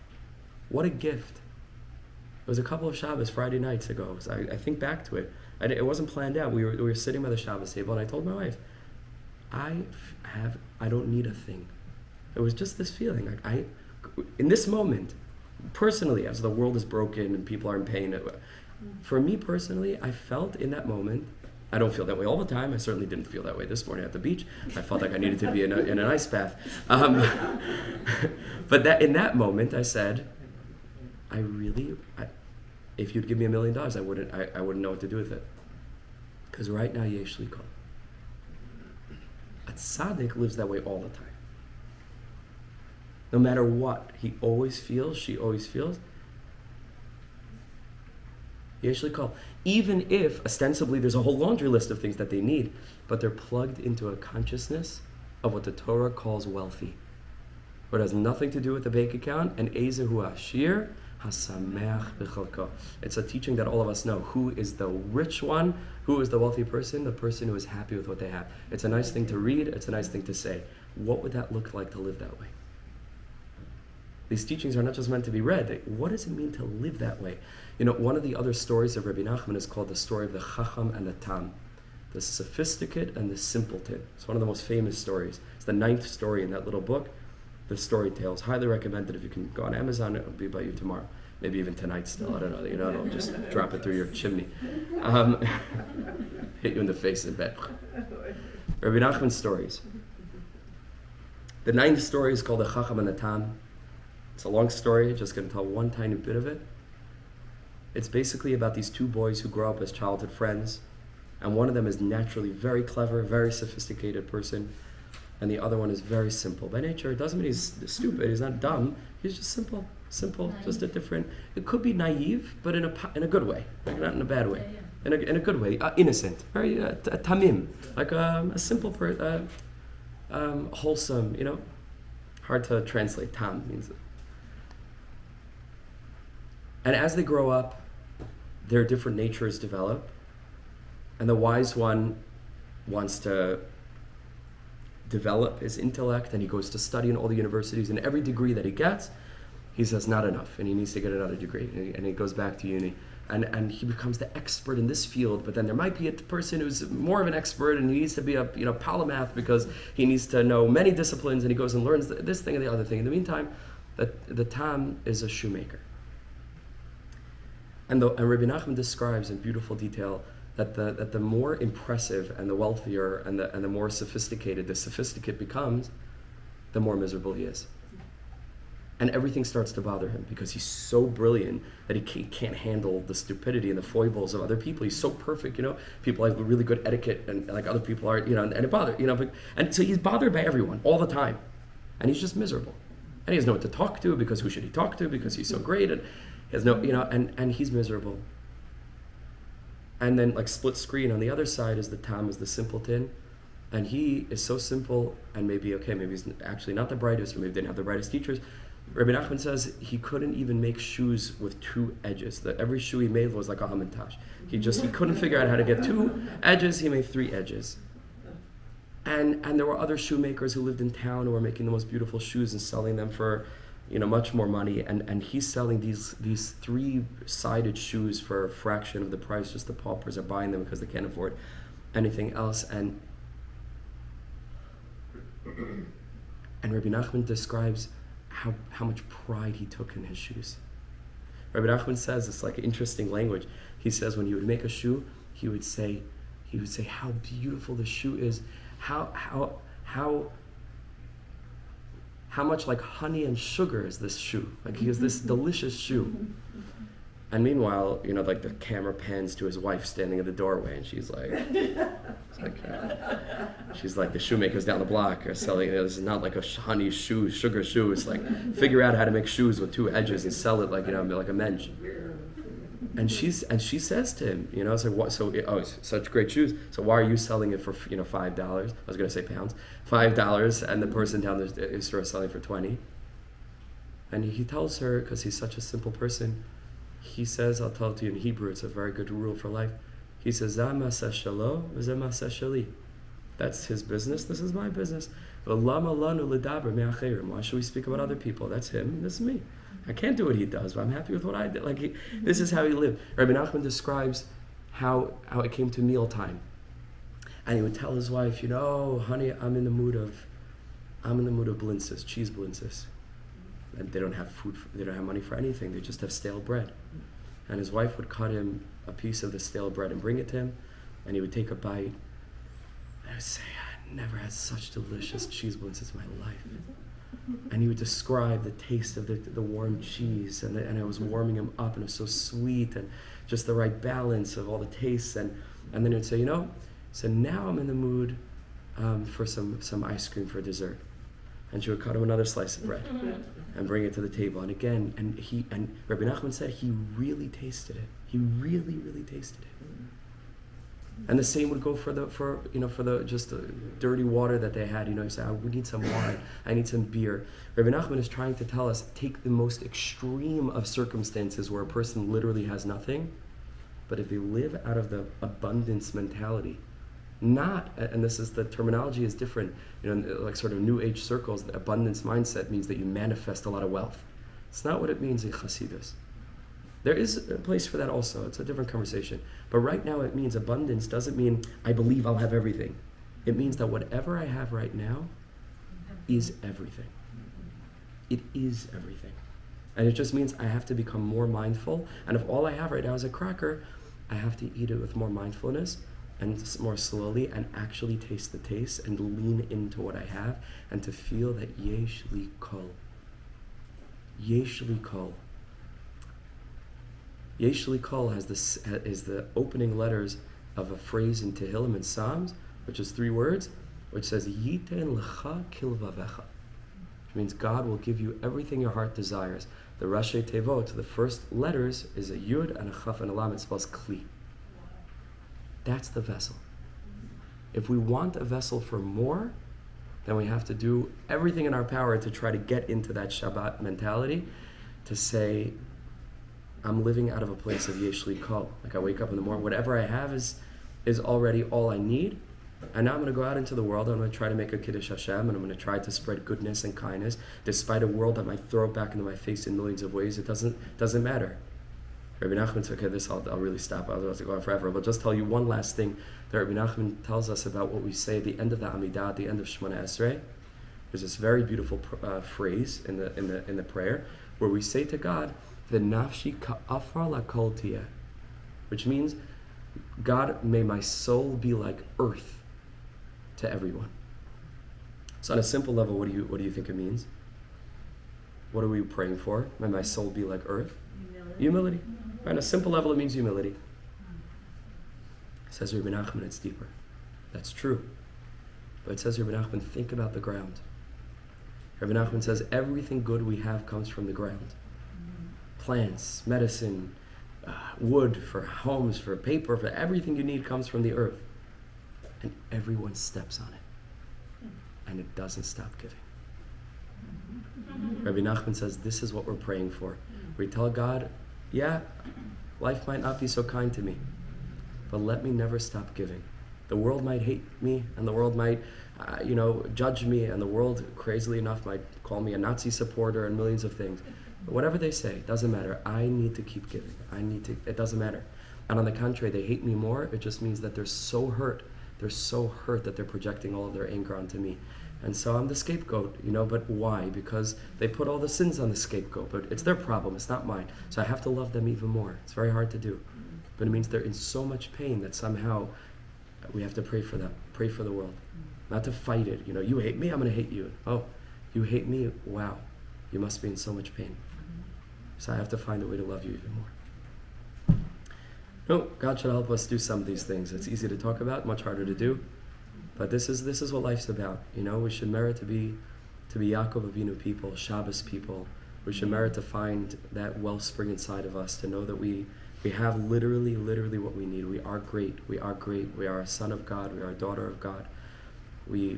What a gift. It was a couple of Shabbos, Friday nights ago. I think back to it. It wasn't planned out. We were sitting by the Shabbos table, and I told my wife, I don't need a thing. It was just this feeling. Like in this moment, personally, as the world is broken and people are in pain, for me personally, I felt in that moment, I don't feel that way all the time. I certainly didn't feel that way this morning at the beach. I felt like I needed to be in an ice bath. But in that moment, I said, if you'd give me $1 million, I wouldn't know what to do with it. Because right now, yesh li kol. A tzaddik lives that way all the time. No matter what, he always feels, she always feels. Yesh li kol. Even if, ostensibly, there's a whole laundry list of things that they need, but they're plugged into a consciousness of what the Torah calls wealthy. What has nothing to do with the bank account, and Ezehu Ashir, Hasameach b'chalko. It's a teaching that all of us know. Who is the rich one? Who is the wealthy person? The person who is happy with what they have. It's a nice thing to read. It's a nice thing to say. What would that look like to live that way? These teachings are not just meant to be read. What does it mean to live that way? You know, one of the other stories of Rabbi Nachman is called the story of the Chacham and the Tam, the sophisticate and the simpleton. It's one of the most famous stories. It's the 9th story in that little book, The Story Tales. Highly recommended. If you can go on Amazon, it'll be by you tomorrow. Maybe even tonight still. I don't know. You know, it'll just drop it through your chimney. Hit you in the face in bed. Rabbi Nachman's stories. The 9th story is called the Chacham and the Tam. It's a long story, just going to tell one tiny bit of it. It's basically about these 2 boys who grow up as childhood friends, and one of them is naturally very clever, very sophisticated person, and the other one is very simple. By nature, it doesn't mean he's stupid, he's not dumb, he's just simple, naive. Just a different, it could be naive, but in a good way, like not in a bad way, in a good way, innocent, very tamim, like a simple, wholesome, you know, hard to translate, tam means it. And as they grow up, their different natures develop. And the wise one wants to develop his intellect, and he goes to study in all the universities. And every degree that he gets, he says not enough, and he needs to get another degree. And he goes back to uni. And he becomes the expert in this field, but then there might be a person who's more of an expert, and he needs to be a polymath because he needs to know many disciplines, and he goes and learns this thing and the other thing. In the meantime, the Tam is a shoemaker. And Rabbi Nachman describes in beautiful detail that the more impressive and the wealthier and the more sophisticated the sophisticate becomes, the more miserable he is. And everything starts to bother him because he's so brilliant that he can't handle the stupidity and the foibles of other people. He's so perfect, you know. People have really good etiquette, and like other people are, you know, and it bothers, you know. And so he's bothered by everyone all the time, and he's just miserable. And he doesn't know what to talk to because who should he talk to because he's so great, and he has no, you know, and he's miserable. And then like split screen on the other side is the Tam, is the simpleton, and he is so simple and maybe he's actually not the brightest, or maybe didn't have the brightest teachers. Rabbi Nachman says he couldn't even make shoes with 2 edges. That every shoe he made was like a hamantash. He couldn't figure out how to get 2 edges. He made 3 edges. And there were other shoemakers who lived in town who were making the most beautiful shoes and selling them for, you know, much more money. And he's selling these 3-sided shoes for a fraction of the price. Just the paupers are buying them because they can't afford anything else. And Rabbi Nachman describes how much pride he took in his shoes. Rabbi Nachman says, it's like interesting language. He says when he would make a shoe, he would say how beautiful the shoe is, how much like honey and sugar is this shoe. Like he has this delicious shoe. And meanwhile, you know, like the camera pans to his wife standing in the doorway, and she's like the shoemakers down the block are selling. This is not like a honey shoe, sugar shoe. It's like figure out how to make shoes with 2 edges and sell it like, you know, like a mensch. And she says to him, it's like, what? So it's such great shoes. So why are you selling it for $5? I was going to say pounds, $5, and the person down the store is selling for 20. And he tells her, because he's such a simple person, he says, I'll tell it to you in Hebrew. It's a very good rule for life. He says, "Za ma'aseh shelo, v'zeh ma'aseh sheli." That's his business. This is my business. V'lama lanu l'daber me'acherim. Why should we speak about other people? That's him. This is me. I can't do what he does, but I'm happy with what I did. This is how he lived. Rabbi Nachman describes how it came to mealtime, and he would tell his wife, honey, I'm in the mood of blintzes, cheese blintzes, and they don't have food. They don't have money for anything. They just have stale bread, and his wife would cut him a piece of the stale bread and bring it to him, and he would take a bite. And I would say, I never had such delicious cheese blintzes in my life. And he would describe the taste of the warm cheese, and it was warming him up, and it was so sweet, and just the right balance of all the tastes. And then he would say, so now I'm in the mood for some ice cream for dessert. And she would cut him another slice of bread and bring it to the table. And again, and Rabbi Nachman said he really tasted it. He really, really tasted it. And the same would go for the just the dirty water that they had. You say, we need some wine. I need some beer. Rabbi Nachman is trying to tell us, take the most extreme of circumstances where a person literally has nothing, but if they live out of the abundance mentality, and this is, the terminology is different, like sort of New Age circles, the abundance mindset means that you manifest a lot of wealth. It's not what it means in Hasidus. There is a place for that also. It's a different conversation. But right now it means abundance doesn't mean I believe I'll have everything. It means that whatever I have right now is everything. It is everything. And it just means I have to become more mindful. And if all I have right now is a cracker, I have to eat it with more mindfulness and more slowly, and actually taste the taste and lean into what I have, and to feel that yesh li kol. Yesh li kol. Yesh li kol is the opening letters of a phrase in Tehillim and Psalms, which is 3 words, which says Yiten lecha kilvavecha, which means God will give you everything your heart desires. The Rashi Tevot, the first letters, is a Yud and a Chaf and a Lam. It spells Kli. That's the vessel. If we want a vessel for more, then we have to do everything in our power to try to get into that Shabbat mentality, to say, I'm living out of a place of Yesh li kol. Like I wake up in the morning, whatever I have is already all I need. And now I'm going to go out into the world, and I'm going to try to make a Kiddush Hashem, and I'm going to try to spread goodness and kindness, despite a world that might throw it back into my face in millions of ways. It doesn't matter. Rabbi Nachman said, okay, this I'll really stop. Otherwise I'll go on forever. But just tell you one last thing that Rabbi Nachman tells us about what we say at the end of the Amidah, at the end of Shemona Esrei. There's this very beautiful phrase in the prayer where we say to God, "V'nafshi ka'afar lakol tiyeh," which means, God, may my soul be like earth to everyone. So on a simple level, what do you think it means? What are we praying for? May my soul be like earth? Humility. On a simple level, it means humility. Says Rabbi Nachman, it's deeper. That's true. But it says, Rabbi Nachman, think about the ground. Rabbi Nachman says, everything good we have comes from the ground. Plants, medicine, wood for homes, for paper, for everything you need comes from the earth. And everyone steps on it. And it doesn't stop giving. Rabbi Nachman says, this is what we're praying for. We tell God, yeah, life might not be so kind to me, but let me never stop giving. The world might hate me, and the world might, judge me, and the world, crazily enough, might call me a Nazi supporter and millions of things. But whatever they say, it doesn't matter. I need to keep giving. It doesn't matter. And on the contrary, they hate me more. It just means that they're so hurt. They're so hurt that they're projecting all of their anger onto me. And so I'm the scapegoat, but why? Because they put all the sins on the scapegoat, but it's their problem, it's not mine. So I have to love them even more. It's very hard to do. But it means they're in so much pain that somehow we have to pray for them, pray for the world. Not to fight it, you hate me, I'm going to hate you. Oh, you hate me? Wow, you must be in so much pain. So I have to find a way to love you even more. No, God should help us do some of these things. It's easy to talk about, much harder to do. But this is what life's about. We should merit to be Yaakov Avinu people, Shabbos people. We should merit to find that wellspring inside of us, to know that we We have literally what we need. We are great. We are great. We are a son of God. We are a daughter of God. We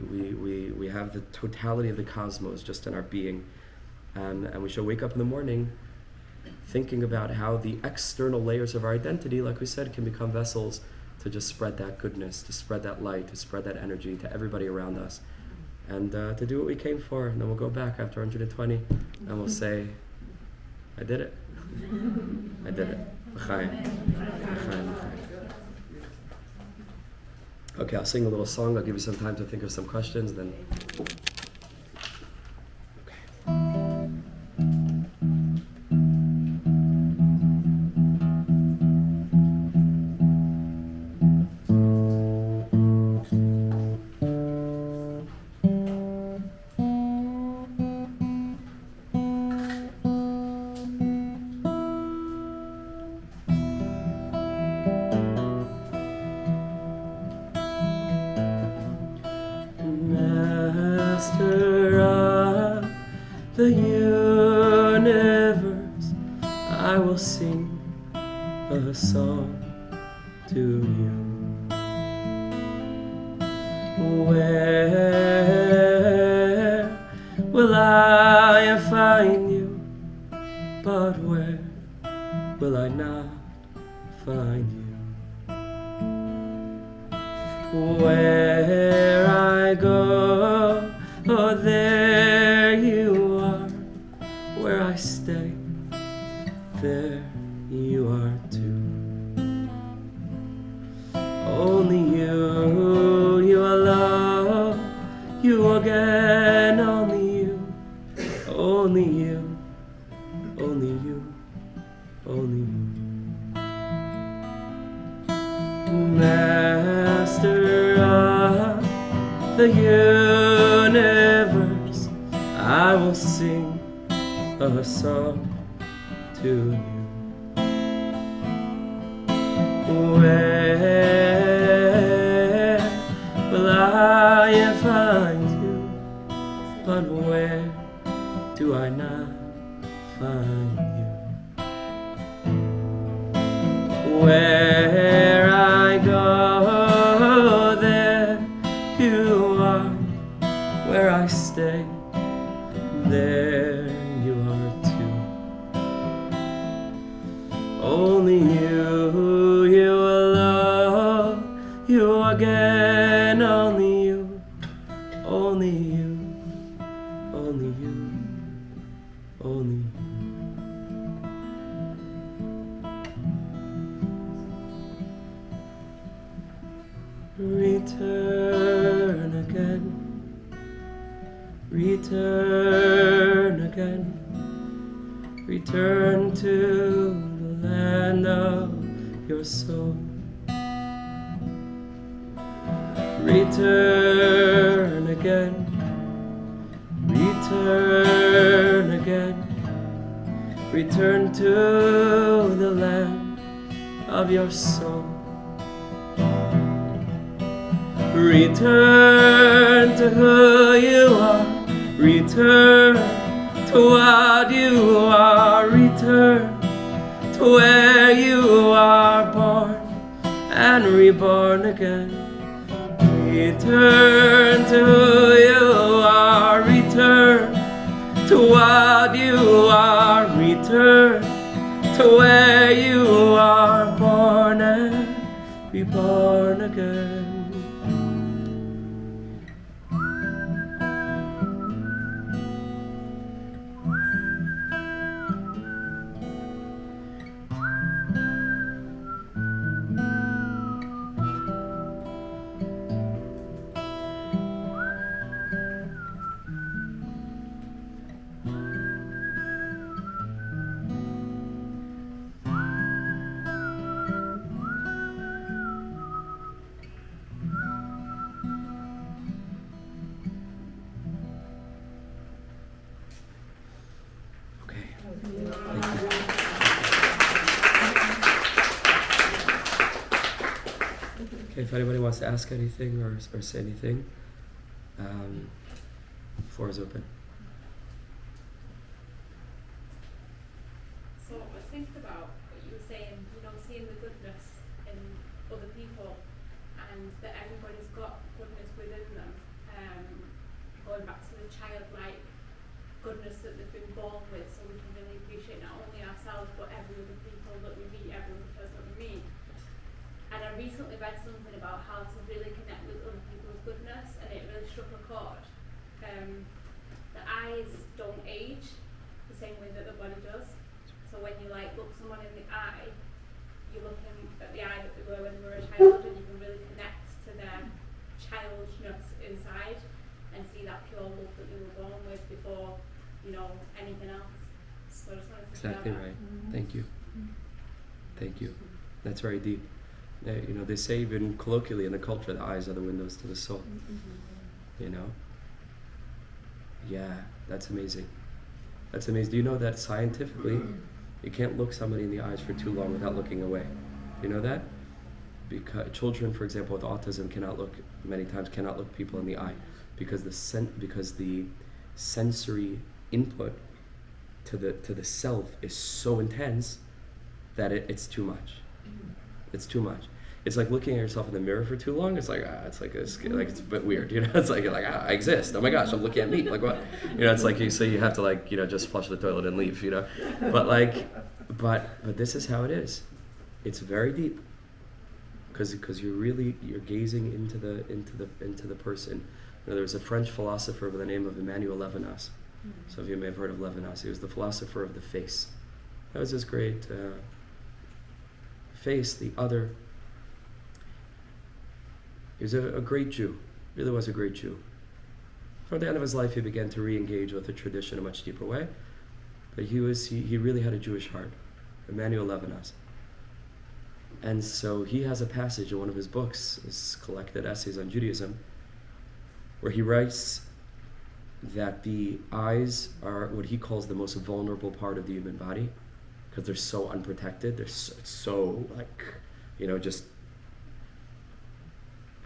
have the totality of the cosmos just in our being. And we should wake up in the morning thinking about how the external layers of our identity, like we said, can become vessels to just spread that goodness, to spread that light, to spread that energy to everybody around us. And to do what we came for. And then we'll go back after 120 and we'll say, I did it. I did it. L'chaim. L'chaim, l'chaim. Okay, I'll sing a little song. I'll give you some time to think of some questions. Then. Master of the universe, I will sing a song to you. Where will I find you? But where will I not find you? Where I go, oh, there you are. Where I stay, there you are too. Only you, you alone, you again, only you, only you, only you, only you. Master of the universe, I will sing a song to you. Where will I find you? But where do I not find you? Where I go, there you are. Where I stay, there you are too. Only you, you alone, you again, only you, only you, only you, only you. Return again, return again, return to the land of your soul. Return again, return again, return to the land of your soul. Return to who you are, return to what you are, return to where you are born and reborn again. Return to who you are, return to what you are, return to where you are born and reborn again. Okay, if anybody wants to ask anything or say anything, the floor is open. So I was thinking about what you were saying, and that everybody's got goodness within them. Going back to the childlike goodness that they've been born with, so we can really appreciate not only ourselves but every other people that we meet, every other person that we meet. And I recently read something about how to really connect with other people's goodness, and it really struck a chord. The eyes don't age the same way that the body does. So when you like look someone in the eye, you're looking at the eye that they were when they were a child, and you can really connect to their childishness inside and see that pure love that they were born with before, you know, anything else. So I just wanted to Exactly share that. right. Thank you. Thank you. That's very deep. You know, they say even colloquially in the culture, the eyes are the windows to the soul. You know? Yeah, that's amazing. That's amazing. Do you know that scientifically, you can't look somebody in the eyes for too long without looking away? Do you know that? Because children, for example, with autism cannot look people in the eye because the sensory input to the self is so intense that it's too much. It's too much. It's like looking at yourself in the mirror for too long. It's like it's a bit weird, you know. It's like I exist. Oh my gosh, I'm looking at me. Like what? You know, it's like you have to just flush the toilet and leave, you know. But this is how it is. It's very deep. Because you're gazing into the person. You know, there was a French philosopher by the name of Emmanuel Levinas. Some of you may have heard of Levinas. He was the philosopher of the face. That was his great face, the other. He was a great Jew. Really was a great Jew. Toward the end of his life, he began to re-engage with the tradition in a much deeper way. But he really had a Jewish heart. Emmanuel Levinas. And so he has a passage in one of his books, his collected essays on Judaism, where he writes that the eyes are what he calls the most vulnerable part of the human body because they're so unprotected. They're so like, you know, just...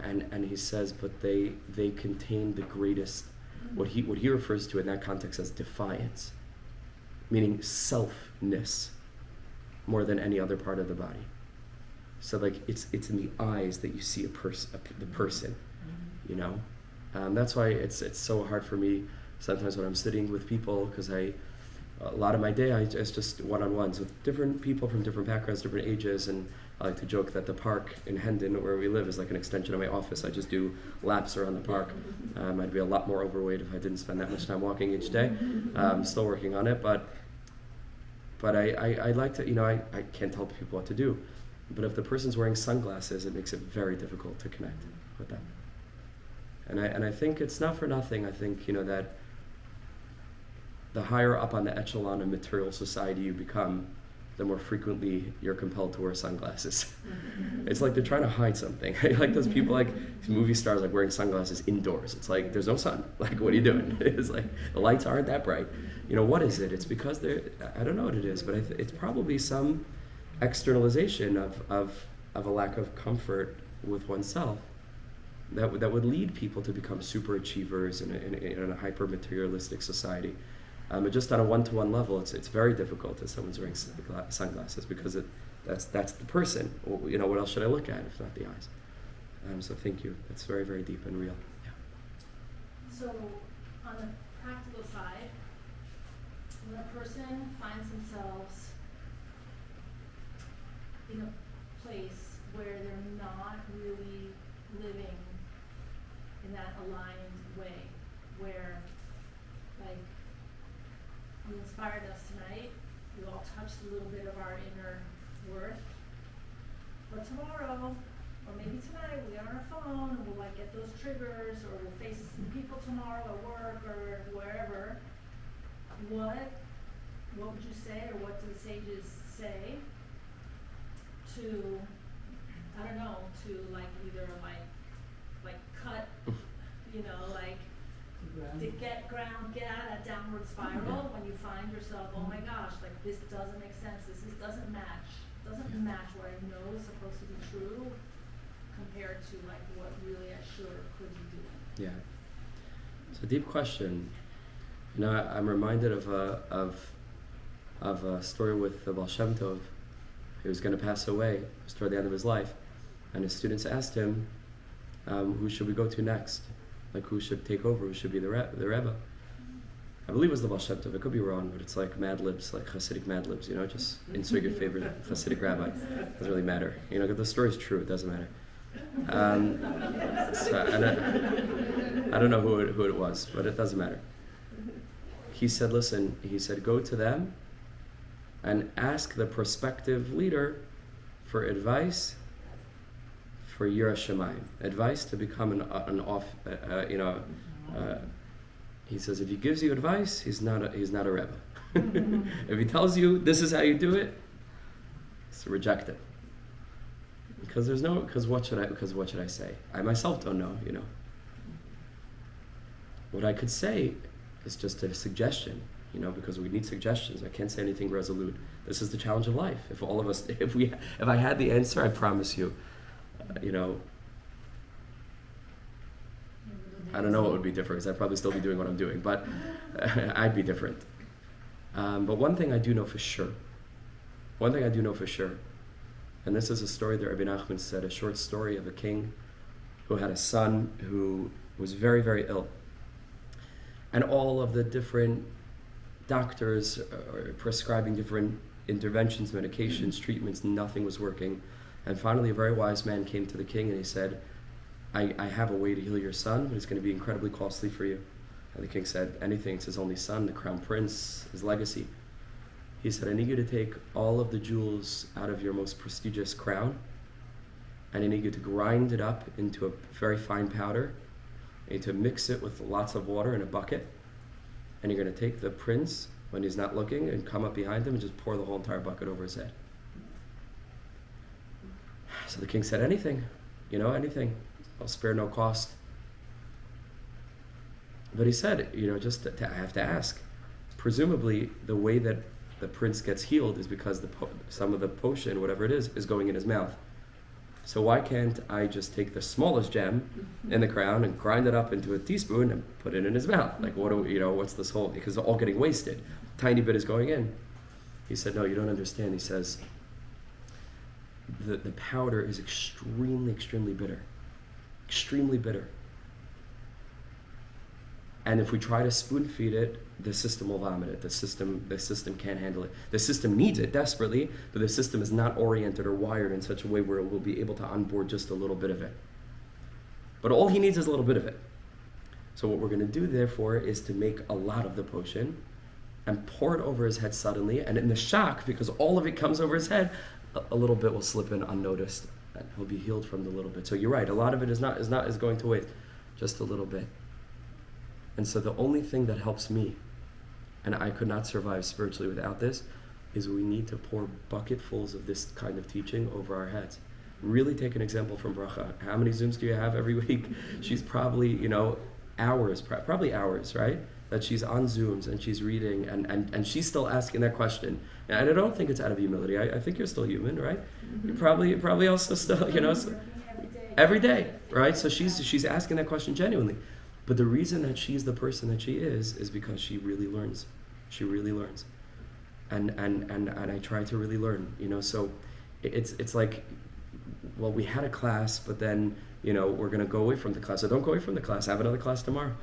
And he says, but they contain the greatest, what he refers to in that context as defiance, meaning selfness more than any other part of the body. So like it's in the eyes that you see the person, you know. That's why it's so hard for me sometimes when I'm sitting with people, because a lot of my day it's just one-on-ones with different people from different backgrounds, different ages, and I like to joke that the park in Hendon, where we live, is like an extension of my office. I just do laps around the park. I'd be a lot more overweight if I didn't spend that much time walking each day. I'm still working on it, but I like to, you know, I can't tell people what to do. But if the person's wearing sunglasses, it makes it very difficult to connect with them. And I think it's not for nothing. I think, you know, that the higher up on the echelon of material society you become, the more frequently you're compelled to wear sunglasses. It's like they're trying to hide something. Like those people, like movie stars, like wearing sunglasses indoors. It's like there's no sun. Like, what are you doing? It's like the lights aren't that bright. You know, what is it? It's because I don't know what it is, but it's probably some externalization of a lack of comfort with oneself that would lead people to become super achievers in a hyper materialistic society. But just on a one-to-one level, it's very difficult if someone's wearing sunglasses because that's the person. You know, what else should I look at if not the eyes? So thank you. It's very, very deep and real. Yeah. So on the practical side, when a person finds themselves in a place where they're not really living in that aligned way, where, like, you inspired us tonight, we all touched a little bit of our inner worth, but tomorrow, or maybe tonight, we'll get on our phone, and we'll like get those triggers, or we'll face people tomorrow at work, or wherever. What would you say, or what do the sages say to, I don't know, to like either like cut, you know, like to get out of that downward spiral when you find yourself, oh my gosh, like this doesn't make sense, this doesn't match what I know is supposed to be true compared to like what really I should or could be doing. Yeah, it's a deep question. You know, I'm reminded of a story with the Baal Shem Tov. He was going to pass away. It was toward the end of his life, and his students asked him, Who should we go to next? Like, who should take over? Who should be the Rebbe? I believe it was the Baal Shem Tov. It could be wrong, but it's like Mad Libs, like Hasidic Mad Libs, just insert your favorite Hasidic rabbi. Doesn't really matter. The story's true, it doesn't matter. I don't know who it was, but it doesn't matter. He said, listen, go to them and ask the prospective leader for advice for Yira Shemayim, advice to become he says, if he gives you advice, he's not a Rebbe. If he tells you this is how you do it, reject it. Because what should I say? I myself don't know, What I could say is just a suggestion, because we need suggestions. I can't say anything resolute. This is the challenge of life. If all of us, if I had the answer, I promise you, I don't know what would be different, because I'd probably still be doing what I'm doing, but I'd be different. But one thing I do know for sure, and this is a story that Rabbi Nachman said, a short story of a king who had a son who was very, very ill. And all of the different doctors are prescribing different interventions, medications, treatments, nothing was working. And finally a very wise man came to the king and he said, I have a way to heal your son, but it's going to be incredibly costly for you. And the king said, anything, it's his only son, the crown prince, his legacy. He said, I need you to take all of the jewels out of your most prestigious crown, and I need you to grind it up into a very fine powder. You need to mix it with lots of water in a bucket, and you're going to take the prince when he's not looking and come up behind him and just pour the whole entire bucket over his head. So the king said, anything, anything. I'll spare no cost. But he said, I have to ask. Presumably, the way that the prince gets healed is because some of the potion, whatever it is going in his mouth. So why can't I just take the smallest gem in the crown and grind it up into a teaspoon and put it in his mouth? Like, what's this whole, because it's all getting wasted. Tiny bit is going in. He said, no, you don't understand. He says, the powder is extremely, extremely bitter. Extremely bitter. And if we try to spoon feed it, the system will vomit it. The system can't handle it. The system needs it desperately, but the system is not oriented or wired in such a way where it will be able to onboard just a little bit of it. But all he needs is a little bit of it. So what we're going to do, therefore, is to make a lot of the potion and pour it over his head suddenly, and in the shock, because all of it comes over his head, a little bit will slip in unnoticed, and he'll be healed from the little bit. So you're right, a lot of it is going to waste, just a little bit. And so the only thing that helps me, and I could not survive spiritually without this, is we need to pour bucketfuls of this kind of teaching over our heads. Really take an example from Bracha. How many Zooms do you have every week? She's probably, hours, probably hours, right? That she's on Zooms and she's reading and she's still asking that question. And I don't think it's out of humility. I think you're still human, right? Mm-hmm. You're probably also still, every day, right? So she's asking that question genuinely. But the reason that she's the person that she is because she really learns. She really learns. And I try to really learn, so it's like, well, we had a class, but then, we're going to go away from the class. So don't go away from the class. Have another class tomorrow.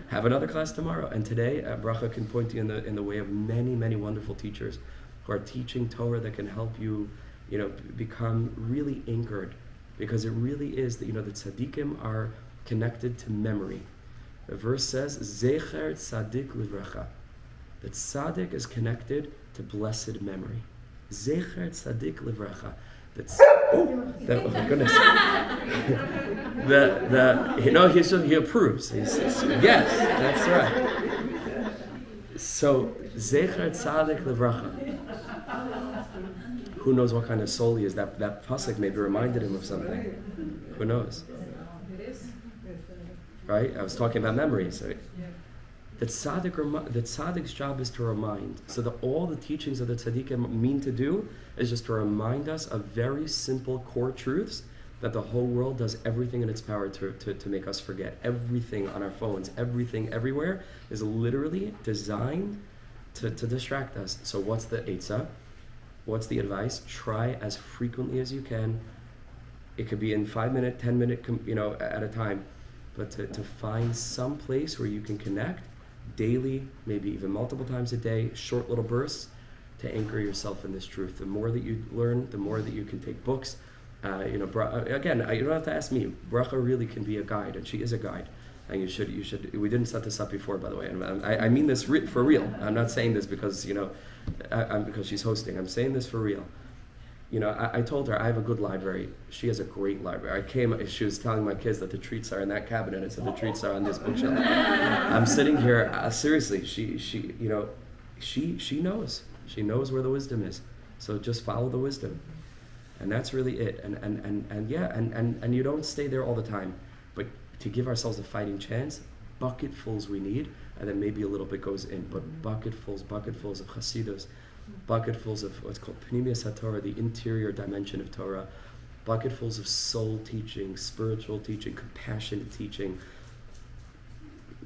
Have another class tomorrow. And today, Bracha can point you in the way of many, many wonderful teachers who are teaching Torah that can help you, become really anchored. Because it really is that, the tzaddikim are connected to memory. The verse says, Zecher tzadik livracha. That tzaddik is connected to blessed memory. Zecher tzadik livracha. Oh my goodness. He approves. He says, yes, that's right. So, Zecher tzadik livracha. Who knows what kind of soul he is? That pasuk maybe reminded him of something. Who knows? Right? I was talking about memory. So the tzaddik's job is to remind. So that all the teachings of the tzaddikim mean to do is just to remind us of very simple core truths that the whole world does everything in its power to make us forget. Everything on our phones, everything everywhere is literally designed to distract us. So what's the eitzah? What's the advice? Try as frequently as you can It could be in 5-minute, 10-minute, at a time. But to find some place where you can connect daily, maybe even multiple times a day, short little bursts, to anchor yourself in this truth. The more that you learn, the more that you can take books. Again, you don't have to ask me. Bracha really can be a guide, and she is a guide. And you should. We didn't set this up before, by the way. And I mean this for real. I'm not saying this because because she's hosting. I'm saying this for real. I told her I have a good library. She has a great library. She was telling my kids that the treats are in that cabinet. I said the treats are on this bookshelf. I'm sitting here, seriously, she knows. She knows where the wisdom is. So just follow the wisdom. And that's really it. And you don't stay there all the time. But to give ourselves a fighting chance, bucketfuls we need, and then maybe a little bit goes in. But bucketfuls of Hasidus, bucketfuls of what's called Penimiyus HaTorah, the interior dimension of Torah, bucketfuls of soul teaching, spiritual teaching, compassionate teaching.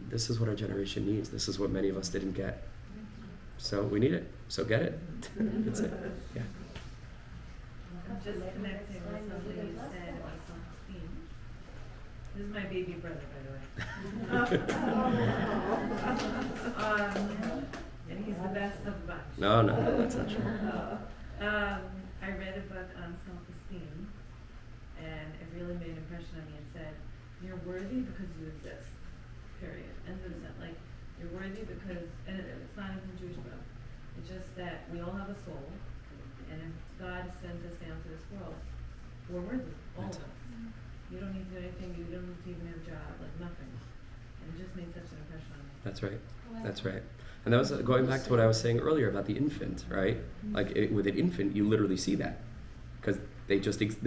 This is what our generation needs. This is what many of us didn't get. So we need it. So get it. That's it. Yeah. I'm just connecting with something you said about self-esteem. This is my baby brother, by the way. And he's the best of the bunch. No, that's not true. I read a book on self-esteem, and it really made an impression on me. It said, you're worthy because you exist, period. End of sentence. Like, you're worthy because, and it's not even a Jewish book. It's just that we all have a soul, and if God sent us down to this world, we're worthy, all of us. You don't need to do anything, you don't need to even have a job, like nothing. And it just made such an impression on me. That's right. That's right. And that was going back to what I was saying earlier about the infant, right? Like with an infant, you literally see that because they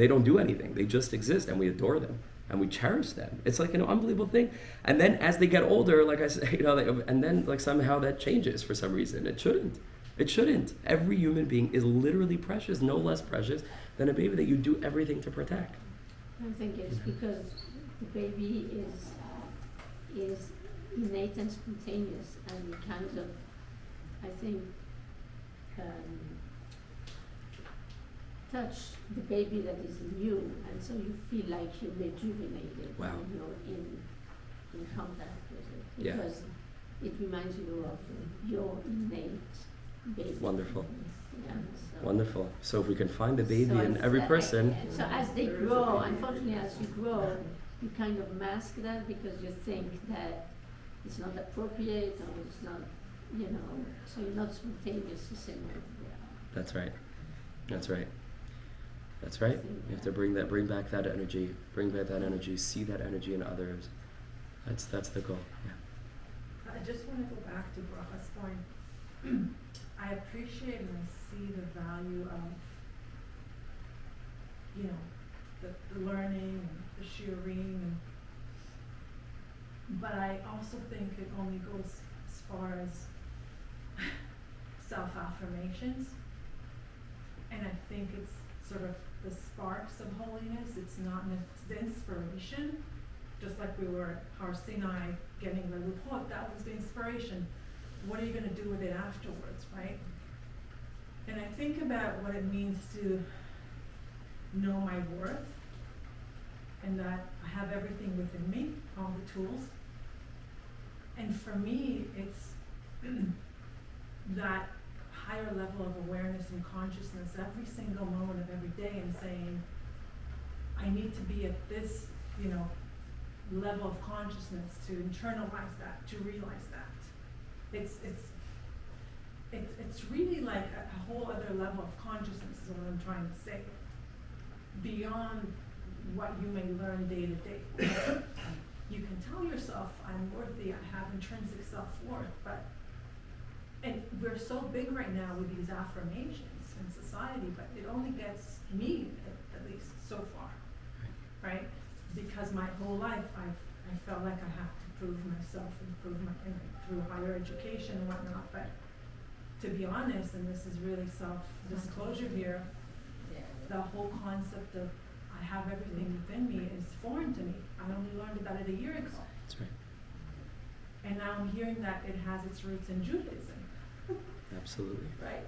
don't do anything. They just exist, and we adore them and we cherish them. It's like an unbelievable thing. And then as they get older, like I said, and then like somehow that changes for some reason. It shouldn't. It shouldn't. Every human being is literally precious, no less precious than a baby that you do everything to protect. I think it's because the baby is innate and spontaneous, and you kind of, I think, touch the baby that is in you, and so you feel like you're rejuvenated Wow. when you're in contact with it, Yeah. because it reminds you of your innate baby. Wonderful. Yeah, so. Wonderful. So if we can find the baby So in it's, every person. So as they grow, unfortunately, as you grow, you kind of mask that because you think that it's not appropriate or it's not, so you're not spontaneous the same way. That's right. That's right. That's right. You have to bring back that energy, see that energy in others. That's the goal. Yeah. I just want to go back to Bracha's point. I appreciate and I see the value of, the learning and the shiurim, but I also think it only goes as far as self-affirmations, and I think it's sort of the sparks of holiness. It's not the inspiration, just like we were at Har Sinai getting the Luchot, that was the inspiration. What are you going to do with it afterwards, right? And I think about what it means to know my worth, and that I have everything within me, all the tools. And for me, it's that higher level of awareness and consciousness every single moment of every day, and saying, I need to be at this, level of consciousness to internalize that, to realize that. It's really like a whole other level of consciousness is what I'm trying to say. Beyond what you may learn day to day. You can tell yourself, I'm worthy, I have intrinsic self-worth, and we're so big right now with these affirmations in society, but it only gets me, at least so far, right? Because my whole life I felt like I have to prove myself and through higher education and whatnot, but to be honest, and this is really self-disclosure here, the whole concept of I have everything within me is foreign to me. I only learned about it a year ago. That's right. And now I'm hearing that it has its roots in Judaism. Absolutely. Right?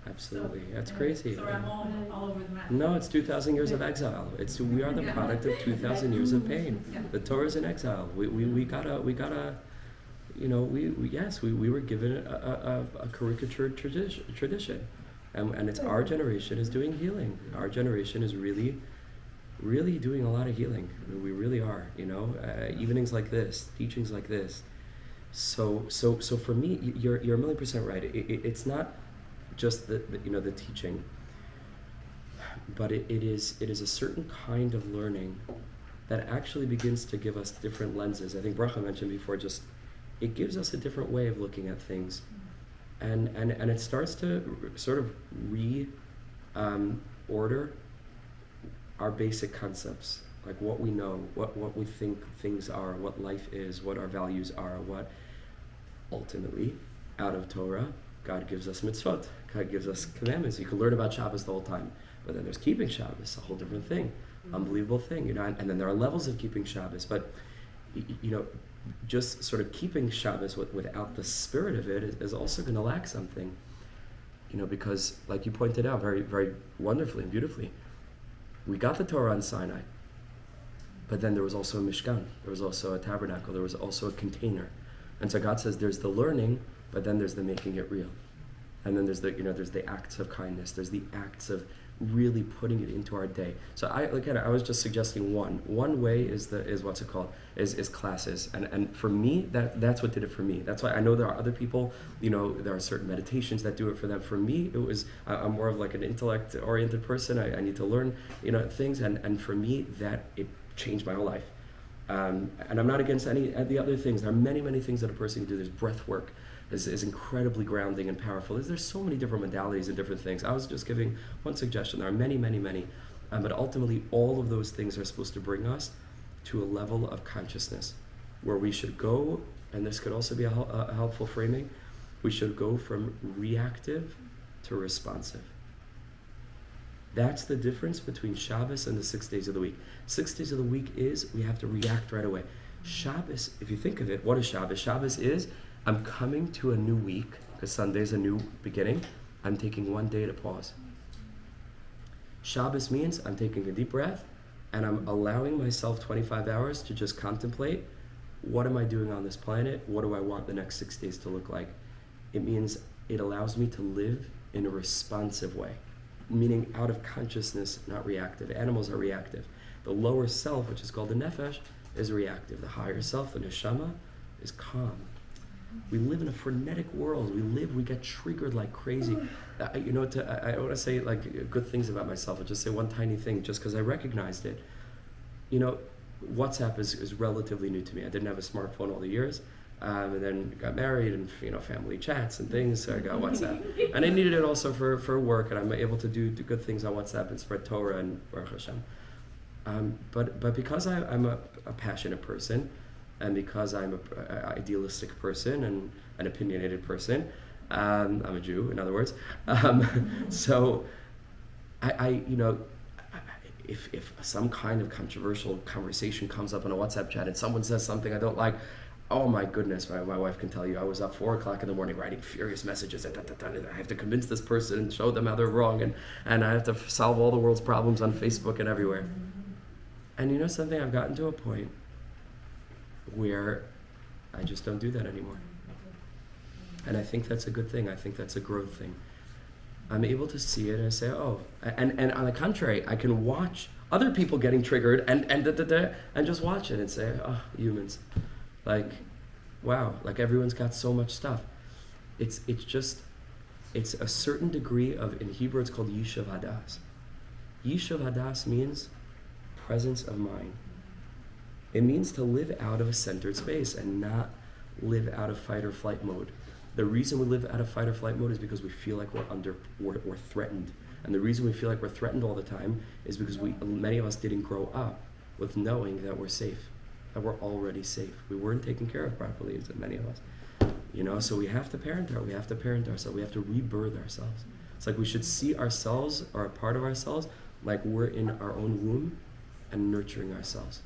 Absolutely. That's So crazy. I'm all over the map. No, it's 2,000 years of exile. We are the product of 2,000 years of pain. Yeah. The Torah is in exile. We gotta, you know, we were given a caricatured tradition. And it's our generation is doing healing. Our generation is really doing a lot of healing. I mean, we really are, you know, evenings like this, teachings like this. So for me, you're 1,000,000% right. It's not just the teaching, but it is a certain kind of learning that actually begins to give us different lenses. I think Bracha mentioned before, just it gives us a different way of looking at things, and it starts to sort of order our basic concepts, like what we know, what we think things are, what life is, what our values are, what ultimately, out of Torah, God gives us mitzvot, God gives us commandments. You can learn about Shabbos the whole time, but then there's keeping Shabbos, a whole different thing, unbelievable thing, you know, and then there are levels of keeping Shabbos, but, you know, just sort of keeping Shabbos without the spirit of it is also going to lack something, you know, because, like you pointed out very, very wonderfully and beautifully, we got the Torah on Sinai, but then there was also a Mishkan, there was also a tabernacle, there was also a container. And so God says there's the learning, but then there's the making it real. And then there's the acts of kindness, there's the acts of really putting it into our day. So I was just suggesting one way is what's it called, is classes. And for me, that's what did it for me. That's why I know there are other people, you know, there are certain meditations that do it for them. For me, it was, I'm more of like an intellect-oriented person. I need to learn, you know, things. And for me, that it changed my whole life. And I'm not against any of the other things. There are many, many things that a person can do. There's breath work. Is incredibly grounding and powerful. There's so many different modalities and different things. I was just giving one suggestion. There are many, many, many. But ultimately, all of those things are supposed to bring us to a level of consciousness where we should go, and this could also be a helpful framing, we should go from reactive to responsive. That's the difference between Shabbos and the 6 days of the week. 6 days of the week is we have to react right away. Shabbos, if you think of it, what is Shabbos? Shabbos is I'm coming to a new week, because Sunday's a new beginning. I'm taking one day to pause. Shabbos means I'm taking a deep breath and I'm allowing myself 25 hours to just contemplate, what am I doing on this planet? What do I want the next 6 days to look like? It means it allows me to live in a responsive way, meaning out of consciousness, not reactive. Animals are reactive. The lower self, which is called the nefesh, is reactive. The higher self, the neshama, is calm. We live in a frenetic world. We get triggered like crazy. I want to say like good things about myself. I'll just say one tiny thing, just because I recognized it. You know, WhatsApp is relatively new to me. I didn't have a smartphone all the years, and then got married and, you know, family chats and things. So I got WhatsApp, and I needed it also for work, and I'm able to do good things on WhatsApp and spread Torah and Baruch Hashem. But because I'm a passionate person, and because I'm an idealistic person and an opinionated person, I'm a Jew, in other words. So I if some kind of controversial conversation comes up in a WhatsApp chat and someone says something I don't like, oh my goodness, my wife can tell you, I was up 4 o'clock in the morning writing furious messages. I have to convince this person and show them how they're wrong, and I have to solve all the world's problems on Facebook and everywhere. And you know something, I've gotten to a point where I just don't do that anymore. And I think that's a good thing. I think that's a growth thing. I'm able to see it and say, oh, and on the contrary, I can watch other people getting triggered and just watch it and say, oh, humans. Like, wow, like everyone's got so much stuff. It's a certain degree of, in Hebrew it's called Yishuv Hadas. Yishuv Hadas means presence of mind. It means to live out of a centered space and not live out of fight or flight mode. The reason we live out of fight or flight mode is because we feel like we're threatened. And the reason we feel like we're threatened all the time is because many of us didn't grow up with knowing that we're safe, that we're already safe. We weren't taken care of properly, as many of us. You know, so we have to parent ourselves. We have to rebirth ourselves. It's like we should see ourselves, or a part of ourselves, like we're in our own womb and nurturing ourselves.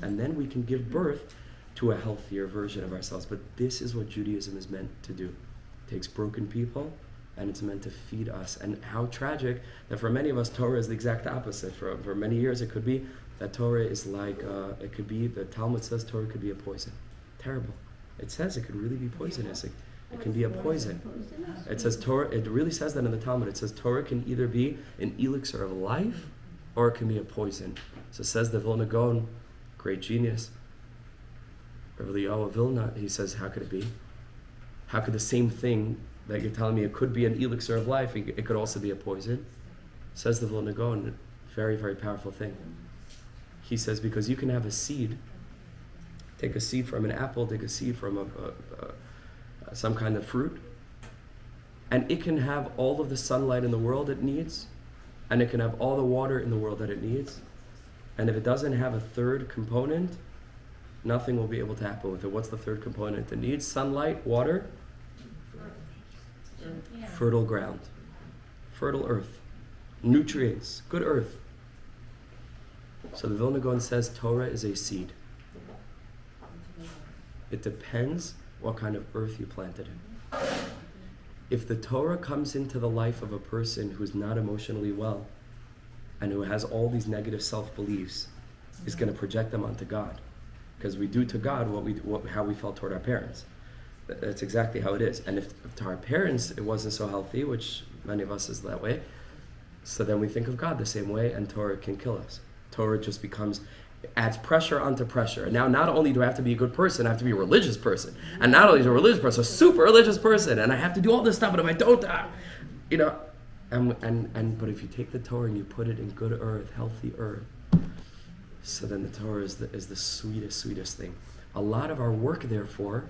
And then we can give birth to a healthier version of ourselves. But this is what Judaism is meant to do. It takes broken people and it's meant to feed us. And how tragic that for many of us, Torah is the exact opposite. For many years, it could be that Torah is like, it could be, the Talmud says Torah could be a poison. Terrible. It says it could really be poisonous. It can be a poison. It says Torah, it really says that in the Talmud. It says Torah can either be an elixir of life or it can be a poison. So it says the Vilna Gaon, great genius, Rabbi Eliyahu of Vilna, he says, how could it be? How could the same thing that you're telling me it could be an elixir of life, it could also be a poison? Says the Vilna Gaon, very, very powerful thing. He says, because you can have a seed, take a seed from an apple, take a seed from some kind of fruit, and it can have all of the sunlight in the world it needs, and it can have all the water in the world that it needs, and if it doesn't have a third component, nothing will be able to happen with it. What's the third component it needs? Sunlight, water, fertile ground, fertile earth, nutrients, good earth. So the Vilna Gaon says Torah is a seed. It depends what kind of earth you planted in. If the Torah comes into the life of a person who's not emotionally well and who has all these negative self-beliefs, is going to project them onto God. Because we do to God how we felt toward our parents. That's exactly how it is. And if to our parents it wasn't so healthy, which many of us is that way, so then we think of God the same way, and Torah can kill us. Torah just adds pressure onto pressure. And now not only do I have to be a good person, I have to be a religious person. And not only is a religious person, a super religious person, and I have to do all this stuff, and if I don't, but if you take the Torah and you put it in good earth, healthy earth, so then the Torah is the sweetest thing. A lot of our work, therefore,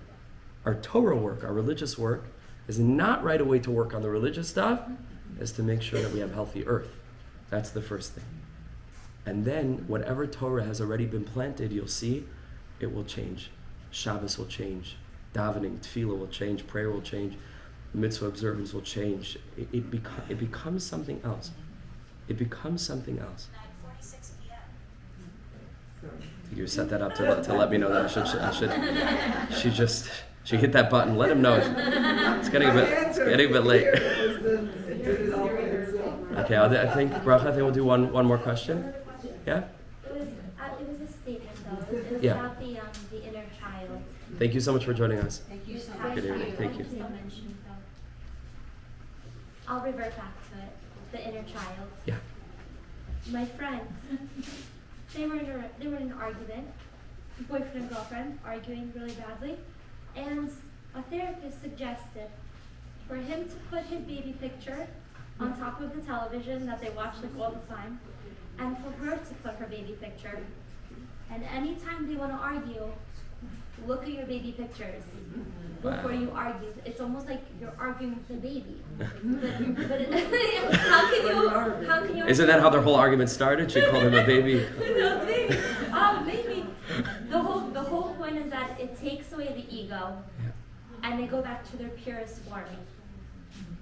our Torah work, our religious work, is not right away to work on the religious stuff, is to make sure that we have healthy earth. That's the first thing. And then whatever Torah has already been planted, you'll see, it will change. Shabbos will change. Davening, tefillah will change. Prayer will change. Mitzvah observance will change. It becomes something else. It becomes something else. 9:46 p.m. You set that up to let me know that I should. She hit that button. Let him know it's getting a bit late. Okay, I think we'll do one more question. Yeah? It was a statement though. It was Yeah. about the inner child. Thank you so much for joining us. Thank you so How much. Good evening. Thank you. still mentioned, though. I'll revert back to it. The inner child. Yeah. My friends, they were in an argument, boyfriend and girlfriend arguing really badly, and a therapist suggested for him to put his baby picture on top of the television that they watch like all the time, and for her to put her baby picture. And anytime they want to argue, look at your baby pictures before you argue. It's almost like you're arguing with the baby. But how can you? Isn't that how their whole argument started? She called him a baby. No, maybe. Maybe. The whole point is that it takes away the ego, and they go back to their purest form.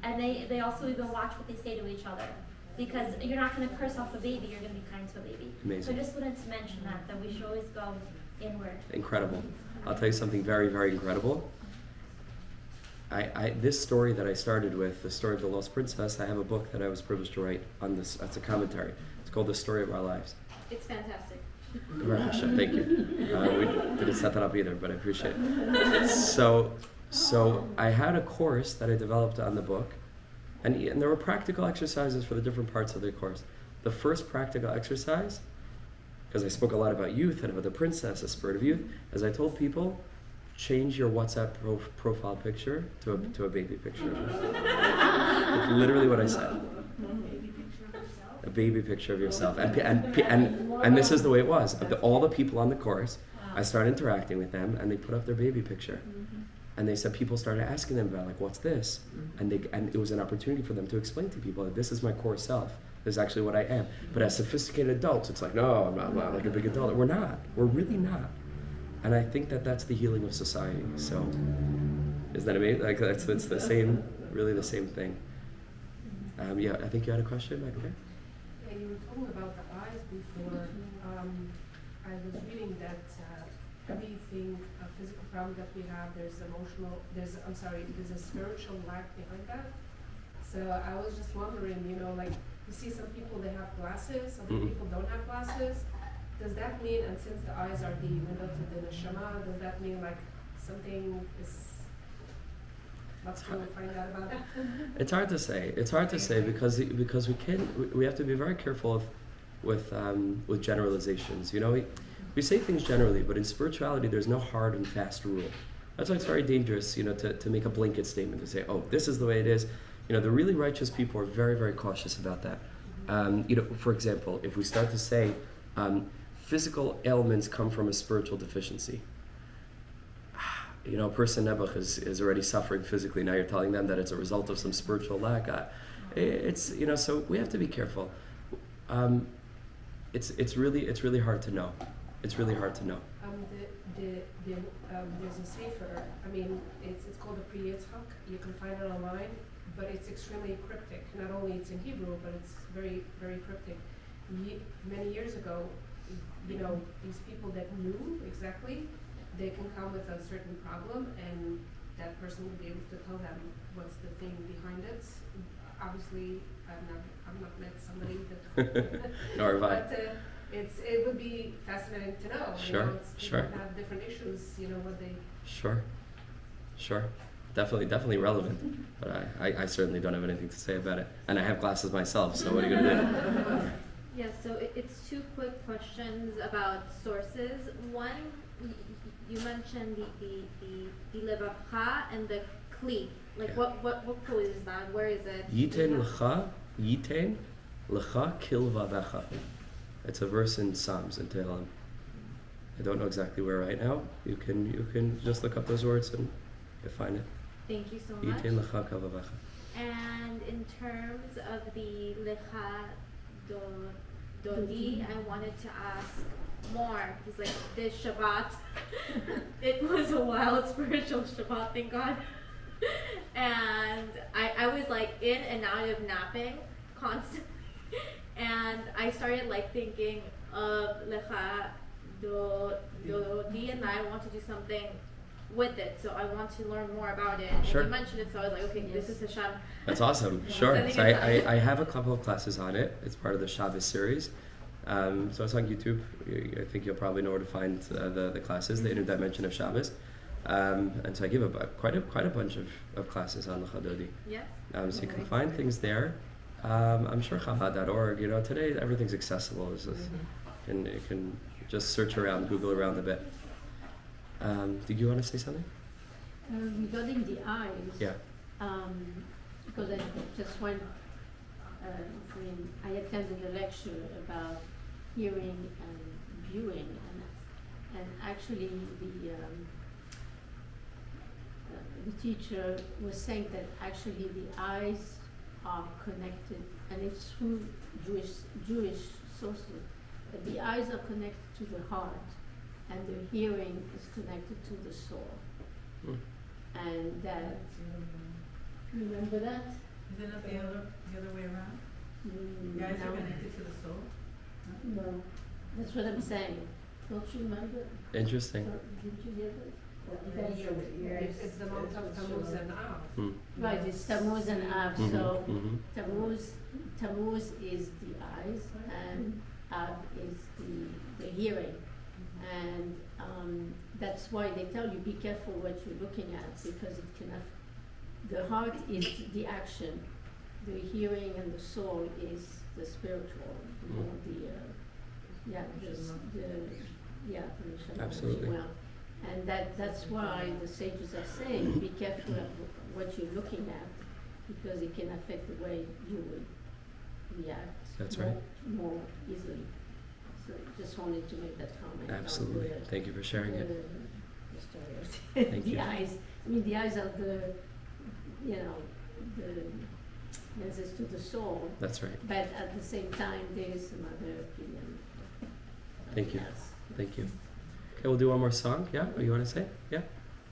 And they also even watch what they say to each other. Because you're not going to curse off a baby, you're going to be kind to a baby. Amazing. So I just wanted to mention that we should always go inward. Incredible. I'll tell you something very, very incredible. This story that I started with, the story of the Lost Princess, I have a book that I was privileged to write on this. That's a commentary. It's called The Story of Our Lives. It's fantastic. Baruch Hashem, thank you. We didn't set that up either, but I appreciate it. So I had a course that I developed on the book, and there were practical exercises for the different parts of the course. The first practical exercise, because I spoke a lot about youth and about the princess, the spirit of youth, as I told people, change your WhatsApp profile picture to a baby picture. That's literally what I said. A baby picture of yourself. And this is the way it was. All the people on the course, I started interacting with them, and they put up their baby picture. And they said people started asking them about, like, what's this? And it was an opportunity for them to explain to people that this is my core self. This is actually what I am. But as sophisticated adults, it's like, no, I'm not like a big adult. We're not. We're really not. And I think that that's the healing of society. So, isn't that amazing? Like, it's the same, really the same thing. Yeah, I think you had a question back there? Yeah, you were talking about the eyes before. I was reading that everything, physical problem that we have, there's a spiritual lack behind that. So I was just wondering, you know, like, you see some people, they have glasses, some Mhm. people don't have glasses. Does that mean, and since the eyes are the window to the neshama, does that mean like something is, let's go find out about that? It's hard to say. It's hard to say because we have to be very careful with generalizations. You know, we say things generally, but in spirituality, there's no hard and fast rule. That's why it's very dangerous, you know, to make a blanket statement to say, oh, this is the way it is. You know, the really righteous people are very, very cautious about that. You know, for example, if we start to say physical ailments come from a spiritual deficiency, you know, a person Nebuch is already suffering physically. Now you're telling them that it's a result of some spiritual lack. It's, you know, so we have to be careful. It's really hard to know. It's really hard to know. There's a sefer. I mean, it's called a Pri Yitzchak. You can find it online, but it's extremely cryptic. Not only it's in Hebrew, but it's very, very cryptic. Many years ago, you know, these people that knew exactly, they can come with a certain problem, and that person will be able to tell them what's the thing behind it. Obviously, I've not met somebody that. Nor have I. But it would be fascinating to know. Sure, You know, sure. People have different issues. You know what they. Sure. Definitely relevant. But I certainly don't have anything to say about it. And I have glasses myself, so what are you going to do? Yeah, so it's two quick questions about sources. One, you mentioned the levavcha and the kli. Like, Yeah. what kli is that? Where is it? Yiten lecha kil vavecha. It's a verse in Psalms in Tehillim. I don't know exactly where right now. You can just look up those words and you'll find it. Thank you so much. Yiten lecha kil vavecha. And in terms of the lecha dodi, I wanted to ask more, because like this Shabbat, it was a wild spiritual Shabbat, thank God. And I was like in and out of napping constantly, and I started like thinking of lecha dodi, and I want to do something with it, so I want to learn more about it. Sure. And you mentioned it, so I was like, okay, this is Hashem. That's awesome. Sure. Sending So it out. I have a couple of classes on it. It's part of the Shabbos series. So it's on YouTube. I think you'll probably know where to find the classes, the inner dimension of Shabbos. And so I give quite a bunch of classes on Lecha Dodi. Yes. So you can find things there. I'm sure Chabad.org. You know, today everything's accessible. It's just, you can just search around, Google around a bit. Did you want to say something? Regarding the eyes. Yeah. Because I just went, I attended a lecture about hearing and viewing, and actually the teacher was saying that actually the eyes are connected, and it's through Jewish sources. That the eyes are connected to the heart, and the hearing is connected to the soul. Hmm. And that, remember that? Is it not the other way around? The eyes No. are connected to the soul? No, that's what I'm saying. Don't you remember? Interesting. Or did you hear that? It's the month of Tammuz and Av. Hmm. Right, it's Tammuz and Av. Mhm, So mhm. Tammuz is the eyes, and Av is the hearing. And that's why they tell you, be careful what you're looking at, because it can the heart is the action, the hearing and the soul is the spiritual, you know, the neshama, Absolutely. well. And that's why the sages are saying, be careful of what you're looking at, because it can affect the way you would react. That's more, right. more easily. So just wanted to make that comment. Absolutely. On Thank you for sharing it. the story of Thank the you. eyes. I mean, the eyes are the lenses to the soul, That's right. but at the same time, there is some other opinion. Thank you. Yes. Thank you. Okay, we'll do one more song. Yeah? What you want to say? Yeah?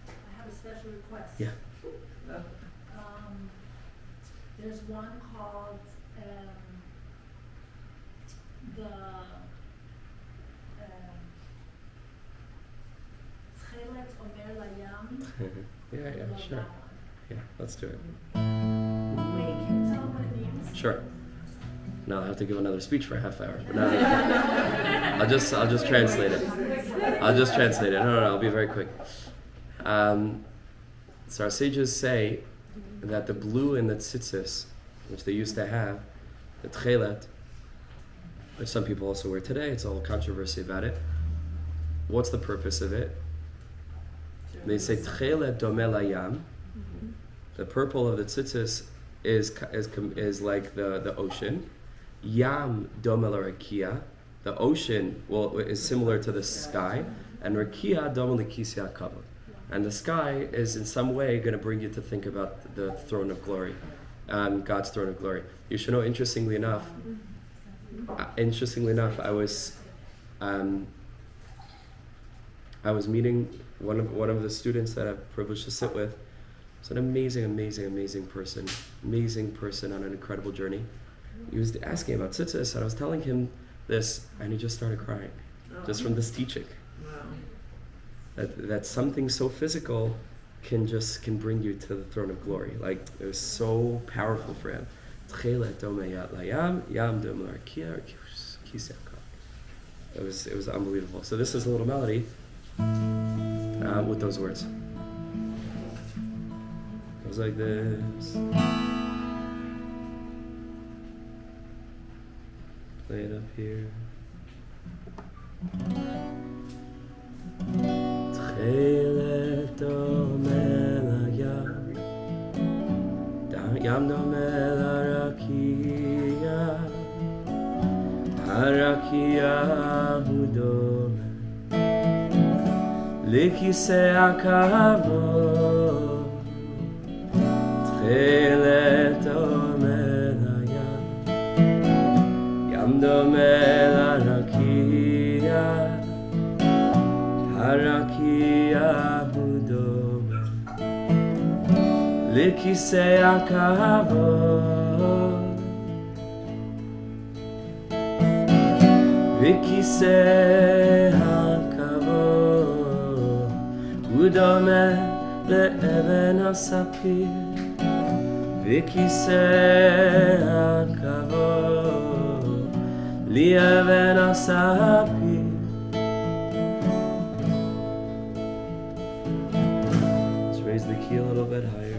I have a special request. Yeah. There's one called the Tchelet Omer Layam. Yeah, I love sure. that one. Yeah, let's do it. Wake Sure. Now I'll have to give another speech for a half hour. But no. I'll just translate it. I'll just translate it. No, I'll be very quick. So our sages say that the blue in the tzitzis, which they used to have, the tchelet, which some people also wear today, it's all controversy about it. What's the purpose of it? They say tchelet domeh layam. The purple of the tzitzis is like the ocean. Yam domeh l'rakia. The ocean is similar to the sky, and rakia domeh l'kisei hakavod. And the sky is in some way going to bring you to think about the throne of glory, God's throne of glory. You should know, interestingly enough, I was meeting one of the students that I'm privileged to sit with. It's an amazing person on an incredible journey. He was asking about tzitzis, and I was telling him this, and he just started crying, just from this teaching. That something so physical can bring you to the throne of glory. Like, it was so powerful for him. It was unbelievable. So this is a little melody with those words. It goes like this. Play it up here. תכלת דומה לים, ים דומה לרקיע, הרקיע הוא דומה לכיסא הכבוד. תכלת דומה לים, ים דומה לרקיע, הרקיע הוא דומה לכיסא הכבוד, וכיסא הכבוד הוא דומה לאבן הספיר, וכיסא הכבוד לאבן הספיר. Raise the key a little bit higher.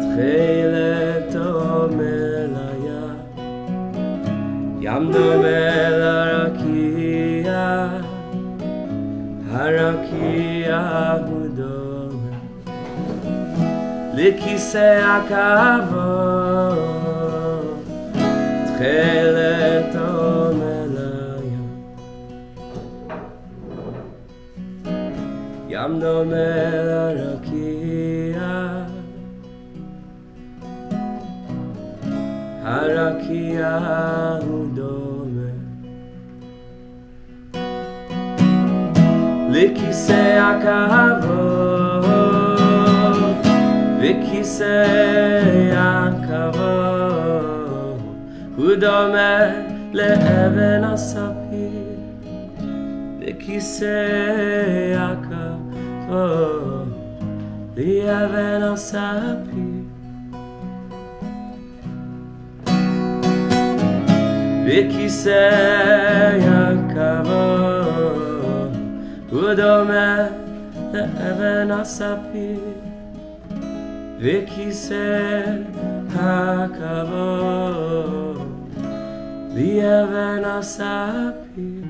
תכלת דומה לים, ים דומה לרקיע, הרקיע הוא דומה לכיסא הכבוד. תכלת דומה ים דומה לרקיע, הרקיע הוא דומה לכיסא הכבוד, וכיסא הכבוד הוא דומה לאבן הספיר, וכיסא הכבוד לאבן הספיר, וכיסא הכבוד הוא דומה לאבן הספיר, וכיסא הכבוד לאבן הספיר.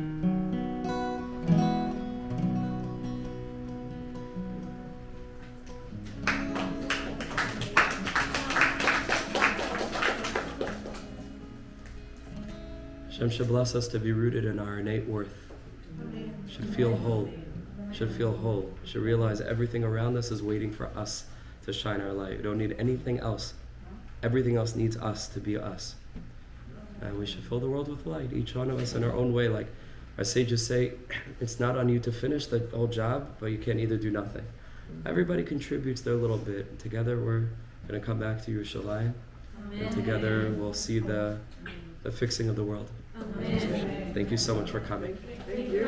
Hashem should bless us to be rooted in our innate worth. Should feel whole. Should realize everything around us is waiting for us to shine our light. We don't need anything else. Everything else needs us to be us. And we should fill the world with light, each one of us in our own way. Like our sages say, it's not on you to finish the whole job, but you can't either do nothing. Everybody contributes their little bit. Together we're going to come back to Yerushalayim. And together we'll see the fixing of the world. Amen. Thank you so much for coming. Thank you.